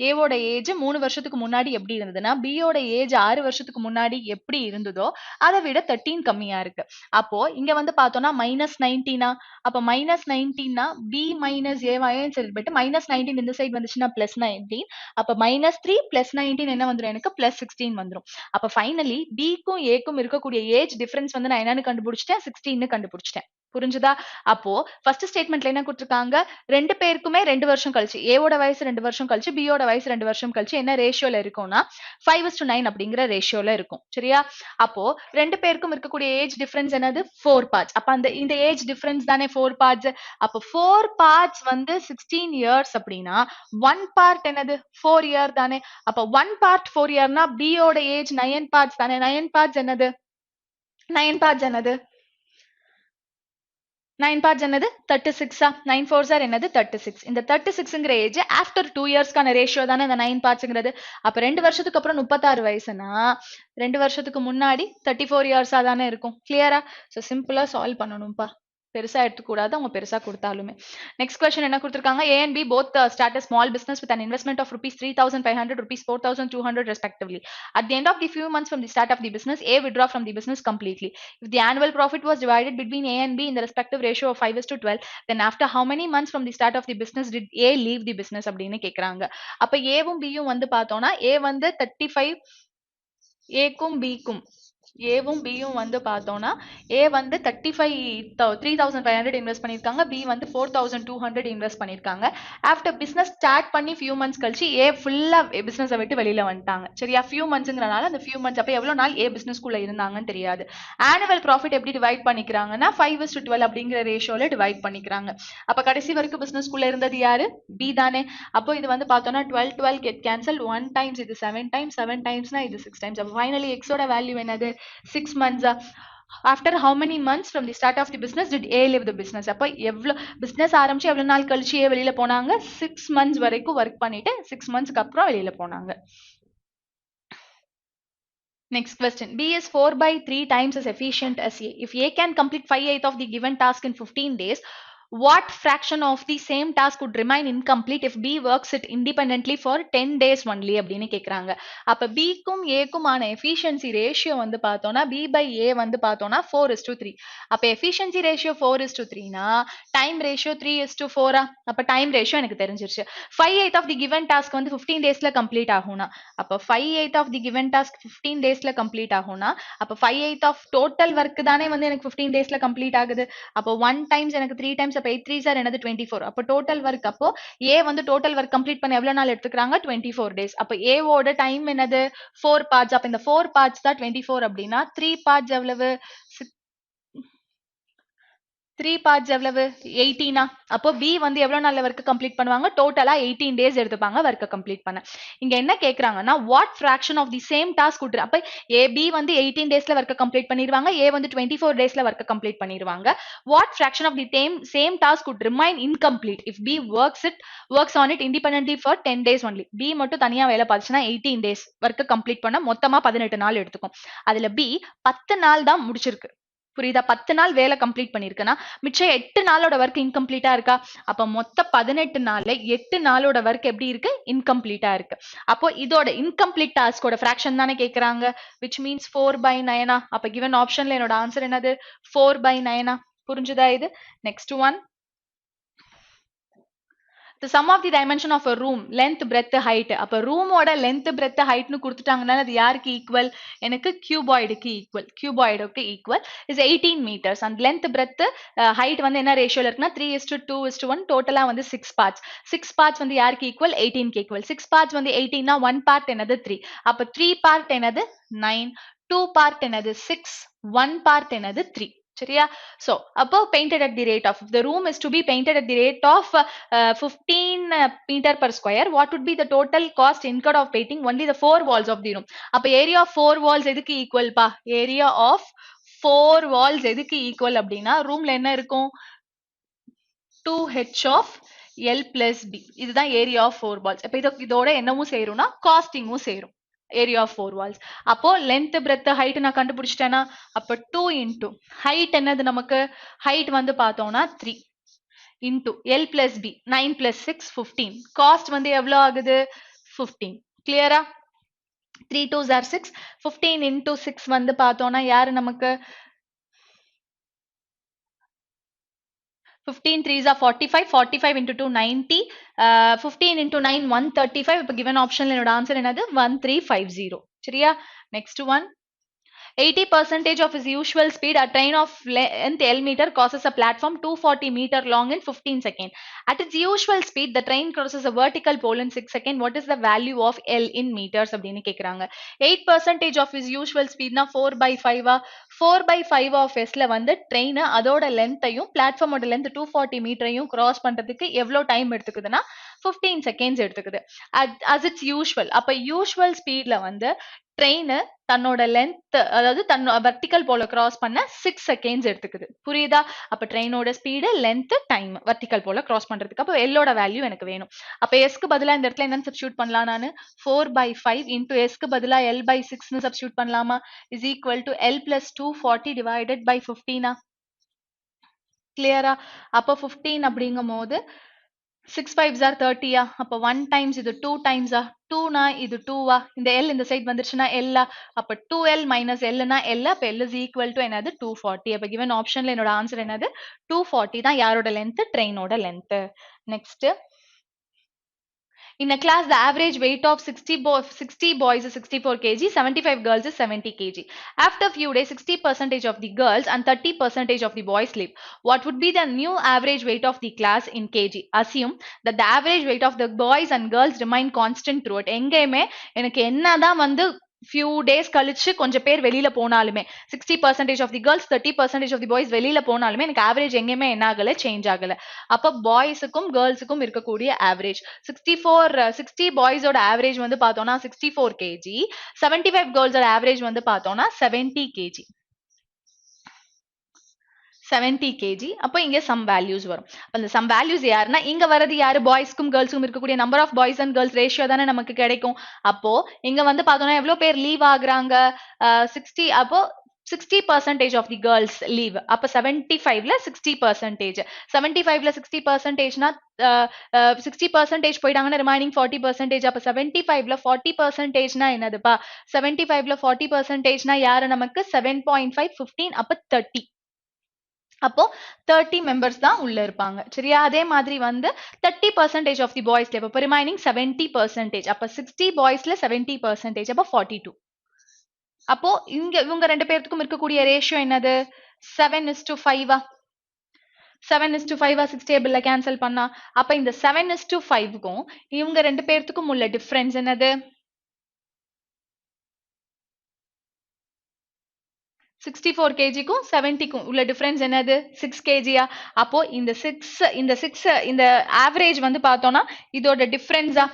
ஏவோட ஏஜ் 3 வருஷத்துக்கு முன்னாடி எப்படி இருந்ததுன்னா பியோட ஏஜ் 6 வருஷத்துக்கு முன்னாடி எப்படி இருந்ததோ அதை விட 13 கம்மியா இருக்கு. அப்போ இங்க வந்து பார்த்தோம்னா -19. அப்ப -19னா பி மைனஸ் ஏவாயும் சொல்லிட்டு -19 இந்த சைடு வந்துச்சுன்னா +19. அப்ப -3 +19 என்ன வந்துடும் எனக்கு +16 வந்துடும். அப்ப ஃபைனலி பிக்கும் ஏக்கும் இருக்கக்கூடிய ஏஜ் டிஃபரன்ஸ் வந்து நான் என்னன்னு கண்டுபிடிச்சிட்டேன் 16 கண்டுபிடிச்சிட்டேன். புரிஞ்சுதா? அப்போ ஃபர்ஸ்ட் ஸ்டேட்மெண்ட்ல என்ன கொடுத்திருக்காங்க? ரெண்டு பேருக்குமே 2 வருஷம் கழிச்சு ஏவோட வயசு 2 வருஷம் கழிச்சு பியோட வயசு 2 வருஷம் கழிச்சு என்ன ரேஷியோல இருக்கும்னா 5:9 அப்படிங்கிற ரேஷியோல இருக்கும். சரியா? அப்போ ரெண்டு பேருக்கும் இருக்கக்கூடிய ஏஜ் டிஃபரன்ஸ் என்னது 4 பார்ட்ஸ். அப்ப அந்த இந்த ஏஜ் டிஃபரன்ஸ் தானே 4 பார்ட்ஸ். அப்ப 4 பார்ட்ஸ் வந்து 16 இயர்ஸ் அப்படின்னா 1 பார்ட் என்னது 4 இயர் தானே. அப்ப 1 பார்ட் 4 இயர்னா பியோட ஏஜ் 9 பார்ட்ஸ் தானே. 9 பார்ட்ஸ் என்னது 9 பார்ட்ஸ் என்னது 9 பார்ட்ஸ் என்னது 36ஆ? 9 4s ஆர் என்னது 36. இந்த 36ங்கிற ஏஜ் ஆஃப்டர் 2 இயர்ஸ்க்கான ரேஷியோ தானே இந்த 9 பார்ட்ஸ்ங்கிறது. அப்ப 2 வருஷத்துக்கு அப்புறம் 36 வயசுனா 2 வருஷத்துக்கு முன்னாடி 34 இயர்ஸா தானே இருக்கும். கிளியரா? சோ சிம்பிளா சால்வ் பண்ணணும்பா. பெருசா எடுத்துக்கூடாது அவங்க பெருசா கொடுத்தாலுமே. நெக்ஸ்ட் கொஸ்டின் என்ன கொடுத்திருக்காங்க? A and B both start a small business with an investment of rupees 3,500, rupees 4,200 respectively. At the end of the few months from the start of the business, A withdraw from the business completely. If the annual profit was divided between A and B in the respective ratio of 5:12, then after how many months from the start of the business did A leave the business அப்படின்னு கேக்குறாங்க. அப்ப ஏவும் பியும் வந்து பார்த்தோம்னா A வந்து 35 ஏக்கும் பிக்கும் ஏவும் பியும் வந்து பார்த்தோம்னா ஏ வந்து 3,500 இன்வெஸ்ட் பண்ணிருக்காங்க. பி வந்து 4,200 இன்வெஸ்ட் பண்ணிருக்காங்க. ஆஃப்டர் பிசினஸ் ஸ்டார்ட் பண்ணி ஃபியூ மந்த்ஸ் கழிச்சு ஏ ஃபுல்லா பிசினஸை விட்டு வெளியில வந்துட்டாங்க. சரியா? ஃபியூ மந்த்ஸ்ங்கிறனால அந்த ஃபியூ மந்த்ஸ் அப்ப எவ்வளவு நாள் ஏ பிசினஸ்க்குள்ள இருந்தாங்கன்னு தெரியாது. ஆனுவல் ப்ராஃபிட் எப்படி டிவைட் பண்ணிக்கிறாங்கன்னா 5:12 அப்படிங்கிற ரேஷியோல டிவைட் பண்ணிக்கிறாங்க. அப்ப கடைசி வரைக்கும் பிசினஸ்க்குள்ள இருந்தது யாரு? பி தானே. அப்போ இது வந்து பார்த்தோம்னா 12 கெட் கேன்சல் 1 டைம்ஸ் இது 7 டைம்ஸ் 7 டைம்ஸ்னா இது 6 டைம்ஸ். அப்போ ஃபைனலி எக்ஸோட வேல்யூ என்னது 6 months. After how many months from the start of the business did A leave the business? அப்ப எவ்வளவு பிசினஸ் ஆரம்பிச்சு எவ்வளவு நாள் கழிச்சு ஏ வெளியில போனாங்க? 6 months வரைக்கும் ஒர்க் பண்ணிட்டு 6 monthsக்கு அப்புறம் வெளியில போனாங்க. Next question. B is 4/3 times as efficient as A. If A can complete 5/8 of the given task in 15 days, what fraction of the same task would remain incomplete if B works it independently for 10 days only அப்படின்னு கேக்குறாங்க. அப்ப B க்கும் A க்குமான efficiency ratio வந்து பார்த்தோம்னா B by A வந்து பார்த்தோம்னா 4:3. அப்ப efficiency ratio 4:3 னா time ratio 3:4. அப்ப time ratio எனக்கு தெரிஞ்சிருச்சு. 5/8 of the given task வந்து 15 daysல complete ஆகும்னா அப்ப 5/8 of the given task 15 daysல complete ஆகும்னா அப்ப 5/8 of total work தானே வந்து எனக்கு 15 daysல complete ஆகுது. அப்ப 1 times எனக்கு 3 times அப்ப 8 3s ஆர் என்னது 24. அப்ப டோட்டல் ஒர்க் அப்போ A வந்து டோட்டல் ஒர்க் கம்ப்ளீட் பண்ண எவ்வளவு நாள் எடுத்துக்கிறாங்க 24 days. அப்ப A ஓட டைம் என்னது 4 பார்ட்ஸ். அப்ப இந்த 4 பார்ட்ஸ் தான் 24 அப்படின்னா 3 பார்ட்ஸ் எவ்வளவு 3 பார்ட்ஸ் எவ்வளவு 18 அப்போ B வந்து எவ்வளவு நாள்ல வர்க்க கம்ப்ளீட் பண்ணுவாங்க டோட்டலா 18 டேஸ் எடுத்துப்பாங்க வர்க்க கம்ப்ளீட் பண்ண இங்க என்ன கேக்குறாங்கன்னா what fraction of the same task குடுற அப்ப B வந்து 18 டேஸ்ல வர்க்க கம்ப்ளீட் பண்ணிடுவாங்க A வந்து 24 டேஸ்ல வர்க்க கம்ப்ளீட் பண்ணிடுவாங்க what fraction of the same task could remain incomplete if B works on it independently for 10 days only B மட்டும் தனியா வேலை பார்த்துச்சுன்னா 18 டேஸ் வர்க்க கம்ப்ளீட் பண்ண மொத்தமா 18 நாள் எடுத்துக்கும் அதுல B 10 நாள் தான் முடிச்சிருக்கு புரியுதா 10 நாள் வேலை கம்ப்ளீட் பண்ணிருக்குன்னா மிச்சம் 8 நாளோட ஒர்க் இன்கம்ப்ளீட்டா இருக்கா அப்ப மொத்த 18 நாள்ல 8 நாளோட ஒர்க் எப்படி இருக்கு இன்கம்ப்ளீட்டா இருக்கு அப்போ இதோட இன்கம்ப்ளீட் டாஸ்கோட ஃபிராக்ஷன் தானே கேக்குறாங்க which means 4/9 அப்ப given ஆப்ஷன்ல என்னோட ஆன்சர் என்னது 4/9 புரிஞ்சுதா இது next one the sum of the dimension of a room length breadth height அப்ப room ஓட length breadth height னு கொடுத்துட்டாங்கன்னா அது யாருக்கு ஈக்குவல் எனக்கு cuboidக்கு equal cuboidக்கு equal is 18 meters and length breadth height வந்து என்ன ரேஷியோல இருக்குன்னா 3:2:1 டோட்டலா வந்து 6 parts 6 parts வந்து யாருக்கு ஈக்குவல் 18 க்கு ஈக்குவல் 6 parts வந்து 18 னா 1 part என்னது 3 அப்ப 3 part என்னது 9 2 part என்னது 6 1 part என்னது 3 சரியா so அப்போ painted at the rate of if the room is to be painted at the rate of 15 meter per square what would be the total cost incurred of painting only the 4 walls of the room அப்ப area of 4 walls எதுக்கு equal பா area of 4 walls எதுக்கு equal அப்படின்னா ரூம்ல என்ன இருக்கும் 2h of L plus B இதுதான் area of 4 walls அப்ப இதோட என்னவும் சேரும்னா காஸ்டிங்கும் சேரும் area of 4 walls அப்போ length breadth height நான் கண்டுபிடிச்சிட்டேனா அப்ப 2 into height என்னது நமக்கு height வந்து பார்த்தோம்னா 3 into L plus B 9 plus 6 15 cost வந்து எவ்வளவு ஆகுது 15 clear-ஆ 3 2s are 6 15 into 6 வந்து பார்த்தோம்னா யாரு நமக்கு 15 3s are 45 45 into 2 90 15 into 9 135 இப்ப given option என்னோட ஆன்சர் என்னது 1350 சரியா next one 80% of his usual speed a train of length L meter crosses a platform 240 meter long in 15 seconds. At its usual speed, the train crosses a vertical pole in 6 seconds. What is the value of L in meters? அப்படின்னு கேக்குறாங்க 8% of his usual speed na 4/5 4/5 of S ல வந்து train அதோட lengthையும் platformோட length 240 மீட்டரையும் cross பண்றதுக்கு எவ்வளவு time எடுத்துக்குதுன்னா 15 seconds எடுத்துக்குது as its usual அப்ப usual speedல வந்து ட்ரெயின் தன்னோட லென்த் அதாவது வெர்டிக்கல் போல கிராஸ் பண்ண 6 செகண்ட்ஸ் எடுத்துக்குது புரியுதா அப்ப ட்ரெயினோட ஸ்பீடு லென்த் டைம் வெர்டிக்கல் போல கிராஸ் பண்றதுக்கு அப்ப எல்லோட வேல்யூ எனக்கு வேணும் அப்ப எஸ்க்கு பதிலா இந்த இடத்துல என்ன சப்ஸ்டியூட் பண்ணலாம் நானு 4/5 into எஸ்க்கு பதிலா L/6 னு சப்ஸ்டியூட் பண்ணலாமா is equal to L plus 240 divided by 15 கிளியரா அப்ப 15 அப்படிங்கும் போது 6 5s are 30 அப்ப 1 times இது 2 times 2 நா இது 2 இந்த L இந்த சைடு வந்துருச்சுனா L அப்ப 2L minus L னா L அப்ப L is equal to என்னது 240 அப்ப given optionல என்னோட ஆன்சர் என்னது 240 தான் யாரோட லென்த் ட்ரெயினோட length next In a class, the average weight of 60 boys is 64 kg, 75 girls is 70 kg. After a few days, 60% of the girls and 30% of the boys leave. What would be the new average weight of the class in kg? Assume that the average weight of the boys and girls remain constant throughout. எங்கேயுமே எனக்கு என்னதான் வந்து few days கழிச்சு கொஞ்சம் பேர் வெளியில போனாலுமே 60% of the girls 30% of the boys வெளியில போனாலுமே எனக்கு ஆவரேஜ் எங்கேயுமே என்ன ஆகல சேஞ்ச் ஆகல அப்ப பாய்ஸுக்கும் கேர்ள்ஸுக்கும் இருக்கக்கூடிய ஆவரேஜ் 60 பாய்ஸோட ஆவரேஜ் வந்து பார்த்தோம்னா 64 kg 75 கேர்ள்ஸோட ஆவரேஜ் வந்து பார்த்தோம்னா 70 kg 70 kg அப்போ இங்க சம் வேல்யூஸ் வரும் அந்த சம் வேல்யூஸ் யாருன்னா இங்க வரது யாரு பாய்ஸ்க்கும் கேர்ள்ஸ்க்கும் இருக்கக்கூடிய number of boys and girls ratio தானே நமக்கு கிடைக்கும் அப்போ இங்க வந்து பார்த்தோம்னா எவ்வளவு பேர் லீவ் ஆகுறாங்க 60 அப்போ 60% of the girls leave அப்ப 75ல 60% 75ல 60%னா 60% போயிட்டாங்கன்னா ரிமைனிங் 40% அப்ப 75ல 40%னா என்னதுப்பா 75ல 40%னா யாரு நமக்கு 7.5 15 அப்ப 30 அப்போ 30 மெம்பர்ஸ் தான் உள்ள இருப்பாங்க சரியா அதே மாதிரி வந்து 30% ஆஃப் தி பாய்ஸ்ல இப்ப ரிமைனிங் 70% அப்ப 60 பாய்ஸ்ல 70% அப்ப 42 அப்போ இவங்க ரெண்டு பேர்த்துக்கும் இருக்கக்கூடிய ரேஷியோ என்னது 7:5 7:5 6 டேபிள்ல கேன்சல் பண்ணா அப்ப இந்த 7:5க்கும் இவங்க ரெண்டு பேர்த்துக்கும் உள்ள டிஃபரன்ஸ் என்னது 64 kgக்கும் 70க்கும் உள்ள டிஃபரன்ஸ் என்னது 6 kgயா அப்போ இந்த ஆவரேஜ் வந்து பார்த்தோம்னா இதோட டிஃபரன்ஸா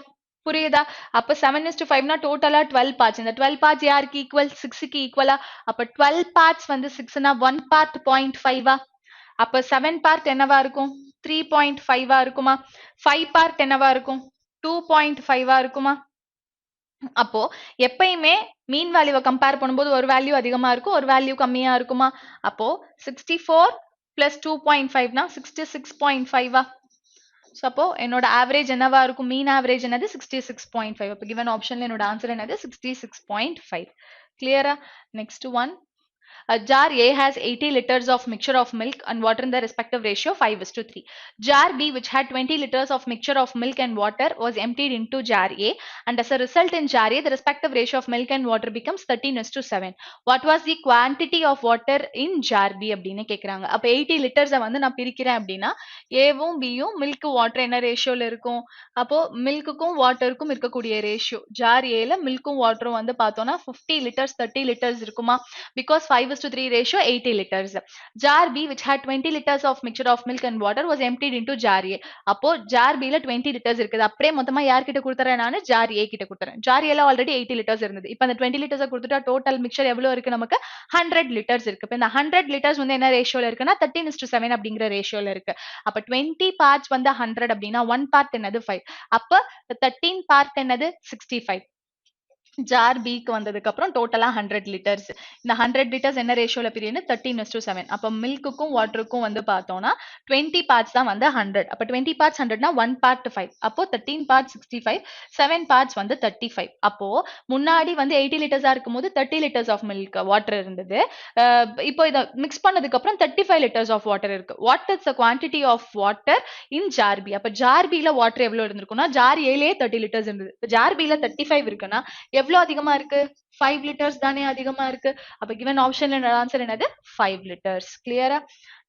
புரியுதா அப்ப 7:5 னா டோட்டலா 12 பார்ட்ஸ் இந்த 12 பார்ட்ஸ் யாருக்கு ஈக்குவல் 6க்கு ஈக்குவலா அப்ப 12 பார்ட்ஸ் வந்து 6னா 1 பார்ட் 0.5 அப்ப 7 பார்ட் என்னவா இருக்கும் 3.5 இருக்குமா 5 பார்ட் என்னவா இருக்கும் 2.5 இருக்குமா அப்போ எப்பயுமே மீன் வேல்யூவை கம்பேர் பண்ணும்போது ஒரு வேல்யூ அதிகமா இருக்கும் ஒரு வேல்யூ கம்மியா இருக்குமா அப்போ 64 பிளஸ் 2.5னா 66.5 ஸோ அப்போ என்னோட ஆவரேஜ் என்னவா இருக்கும் மீன் ஆவரேஜ் என்னது 66.5 அப்போ கிவன் ஆப்ஷன்ல என்னோட ஆன்சர் என்னது 66.5 கிளியரா next one A jar A has 80 liters of mixture of milk and water in the respective ratio 5:3. Jar B, which had 20 liters of mixture of milk and water, was emptied into jar A, and as a result in jar A, the respective ratio of milk and water becomes 13:7. What was the quantity of water in jar B அப்படின்னு கேக்குறாங்க அப்ப 80 லிட்டர்ஸை வந்து நான் பிரிக்கிறேன் அப்படின்னா ஏவும் பியும் milk water என்ன ரேஷியோல இருக்கும் அப்போ மில்க்குக்கும் வாட்டருக்கும் இருக்கக்கூடிய ரேஷியோ ஜார் ஏல மில்க்கும் வாட்டரும் வந்து பார்த்தோம்னா 50 லிட்டர்ஸ் 30 லிட்டர்ஸ் இருக்குமா because 5:3 ratio 80 liters. Jar B, which had 20 liters of mixture of milk and water, was emptied into jar A. அப்போ jar B ல 20 liters இருக்குது அப்படியே மொத்தமா யார்கிட்ட கொடுத்துறேன் நான் jar A கிட்ட கொடுத்துறேன் jar A ல ஆல்ரெடி 80 liters இருந்தது இப்போ அந்த 20 liters கொடுத்துட்டா டோட்டல் மிக்சர் எவ்வளவு இருக்கு நமக்கு 100 liters இருக்கு இப்போ இந்த 100 liters வந்து என்ன ரேஷியோல இருக்குன்னா 13:7 அப்படிங்கிற ரேஷியோல இருக்கு அப்ப 20 parts வந்து 100 அப்படின்னா 1 part என்னது 5 அப்ப 13 part என்னது 65 ஜார் பிக்கு வந்ததுக்கு அப்புறம் டோட்டலா 100 லிட்டர்ஸ் இந்த 100 லிட்டர்ஸ் என்ன ரேஷியோல பிரியுது 13:7 அப்ப மில்க்குக்கும் வாட்டருக்கும் வந்து பார்த்தோம்னா 20 பார்ட்ஸ் தான் வந்து 100 அப்ப 20 பார்ட்ஸ் 100னா 1 பார்ட் 5 அப்போ 13 பார்ட் 65 7 பார்ட்ஸ் வந்து 35 அப்போ முன்னாடி வந்து 80 லிட்டர்ஸா இருக்கும்போது 30 லிட்டர்ஸ் ஆஃப் மில்க் வாட்டர் இருந்தது இப்போ இத மிக்ஸ் பண்ணதுக்கு அப்புறம் 35 லிட்டர்ஸ் ஆஃப் வாட்டர் இருக்கு what is the quantity of water in jar B அப்ப ஜார் பில வாட்டர் எவ்வளவு இருந்திருக்கும்னா ஜார் ஏலயே 30 லிட்டர்ஸ் இருந்தது ஜார் பில 35 இருக்குன்னா எவ்வளவு அதிகமா இருக்கு 5 லிட்டர்ஸ் தானே அதிகமா இருக்கு அப்ப given optionல ஆன்சர் என்னது 5 liters clear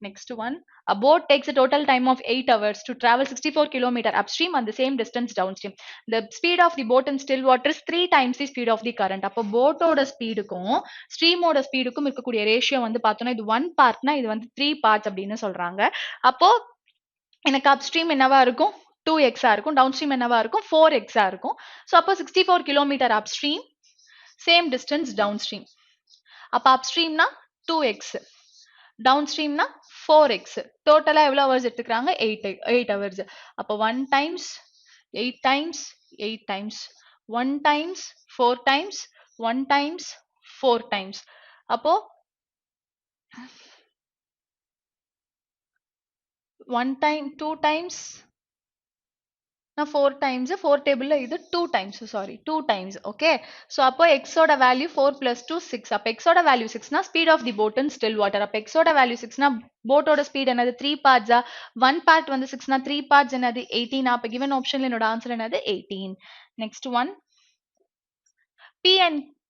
next one a boat takes a total time of 8 hours to travel 64 km upstream and the same distance downstream the speed of the boat in still water is 3 times the speed of the current அப்ப போட்டோட ஸ்பீடுக்கும் ஸ்ட்ரீமோட ஸ்பீடுக்கும் இருக்கக்கூடிய ratio வந்து பார்த்தோம்னா இது 1 பார்ட்னா இது வந்து 3 parts அப்படின்னு சொல்றாங்க அப்போ எனக்கு அப்ஸ்ட்ரீம் என்னவா இருக்கும் 2x இருக்கும் டவுன்ஸ்ட்ரீம் என்னவா இருக்கும் 4x இருக்கும் சோ அப்போ 64 kilometre upstream same distance downstream அப்ப அப்ஸ்ட்ரீம்னா 2x டவுன்ஸ்ட்ரீம்னா 4x டோட்டலா எவ்வளவு ஹவர்ஸ் எடுத்துக்கறாங்க 8 ஹவர்ஸ் அப்ப 1 times 8 times 8 times 1 times 4 times 1 times 4 times அப்போ 1 time 2 times நான் 4 times 4 table இது 2 times sorry 2 times okay so அப்போ x ஓட value 4 plus 2 6 அப்போ x ஓட value 6 னா speed of the boat in still water அப்போ x ஓட value 6 னா boat ஓட speed என்னது 3 parts 1 part வந்து 6 னா 3 parts என்னது 18 அப்போ given optionல என்னோட answer என்னது 18 next one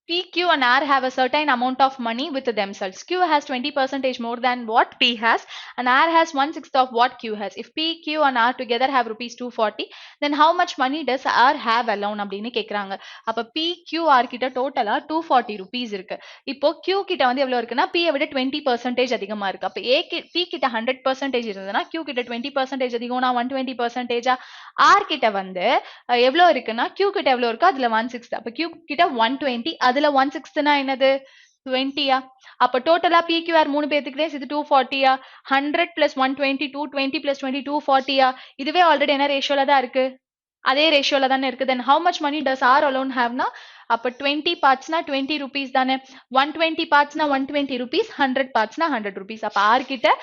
P, Q and R have a certain amount of money with themselves. Q has 20% more than what P has and R has 1/6 of what Q has. If P, Q and R together have rupees 240, then how much money does R have alone அப்படின்னு கேக்குறாங்க. அப்ப P, Q, R கிட்ட டோட்டலா 240 rupees இருக்கு. இப்போ Q கிட்ட வந்து எவ்வளவு இருக்குன்னா P விட 20% அதிகமா இருக்கு. அப்ப P கிட்ட 100% இருந்ததுன்னா Q கிட்ட 20% அதிகம்னா 120% R கிட்ட வந்து எவ்வளவு இருக்குன்னா Q கிட்ட எவ்வளவு இருக்கு அதுல 1/6 அப்ப Q கிட்ட 120 அதுல 1/6 னா என்னது 20யா அப்ப டோட்டலா PQR மூணு பேத்துக்கிட்டே இது 240யா 100 plus 120 220 plus 20 240யா இதுவே ஆல்ரெடி என்ன ரேஷியோல தான் இருக்கு அதே ரேஷியோல தானே இருக்கு then how much money does R alone have னா அப்ப 20 parts னா 20 rupees தானே 120 parts னா 120 rupees 100 parts னா 100 rupees அப்ப R கிட்ட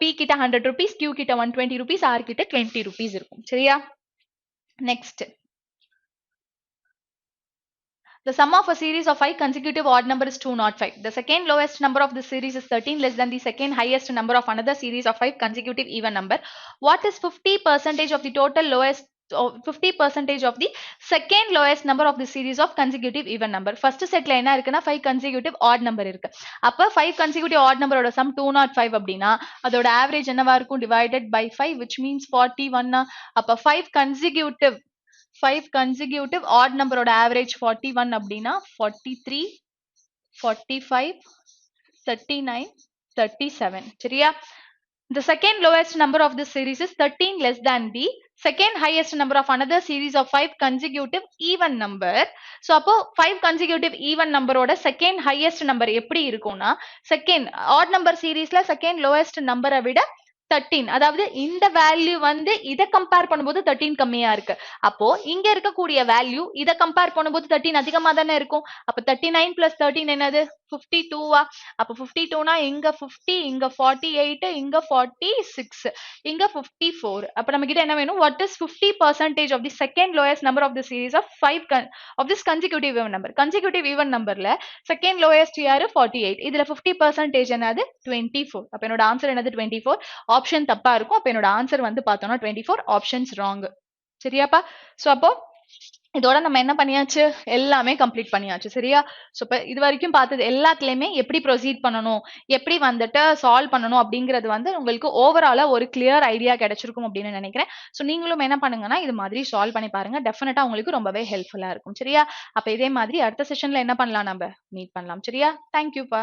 P கிட்ட 100 rupees Q கிட்ட 120 rupees R கிட்ட 20 rupees இருக்கும் சரியா next The sum of a series of 5 consecutive odd number is 205. The second lowest number of this series is 13 less than the second highest number of another series of 5 consecutive even number. What is 50% of the total lowest 50% of the second lowest number of the series of consecutive even number. First setல என்ன இருக்குன்னா 5 consecutive odd number இருக்கு. அப்ப 5 consecutive odd number ஓட sum 205 அப்படின்னா அதோட average என்னவா இருக்கும் divided by 5 which means 41 அப்ப 5 consecutive odd number ஓட average 41 அப்படின்னா 43 45 39, 37. சரியா? The second lowest number of this series is 13 less than the second highest number of another series of 5 consecutive even number. So அப்போ 5 consecutive even number ஓட second highest number எப்படி இருக்கும்னா second odd number seriesல second lowest number விட 13. அதாவது இந்த value வந்து இதை compare பண்ணும்போது 13 கம்மியா இருக்கு. அப்போ இங்க இருக்கக்கூடிய வேல்யூ இதை கம்பேர் பண்ணும்போது 13 அதிகமா தானே இருக்கும். அப்ப 39 plus 13 என்னது 52வா? அப்ப 52னா இங்க 50, இங்க 48, இங்க 46, இங்க 54. அப்ப நம்ம கிட்ட என்ன வேணும்? What is 50% of the second lowest number of the series of 5 of this consecutive even number? Consecutive even numberல second lowest யாரு 48. இதுல 50% என்னது 24. அப்ப என்னோட ஆன்சர் என்னது 24. ஆப்ஷன் தப்பா இருக்கும். அப்ப என்னோட ஆன்சர் வந்து பார்த்தோம்னா 24. Options wrong. சரியாப்பா? சோ அப்போ இதோட நம்ம என்ன பண்ணியாச்சு? எல்லாமே கம்ப்ளீட் பண்ணியாச்சு. சரியா? சோ இப்ப இது வரைக்கும் பார்த்தது எல்லாத்துலயுமே எப்படி ப்ரொசீட் பண்ணணும், எப்படி வந்துட்டு சால்வ் பண்ணணும் அப்படிங்கிறது வந்து உங்களுக்கு ஓவராலா ஒரு கிளியர் ஐடியா கிடைச்சிருக்கும் அப்படின்னு நினைக்கிறேன். சோ நீங்களும் என்ன பண்ணுங்கன்னா இது மாதிரி சால்வ் பண்ணி பாருங்க. டெஃபினட்டா உங்களுக்கு ரொம்பவே ஹெல்ப்ஃபுல்லா இருக்கும். சரியா? அப்ப இதே மாதிரி அடுத்த செஷன்ல என்ன பண்ணலாம், நம்ம மீட் பண்ணலாம். சரியா? தேங்க்யூப்பா.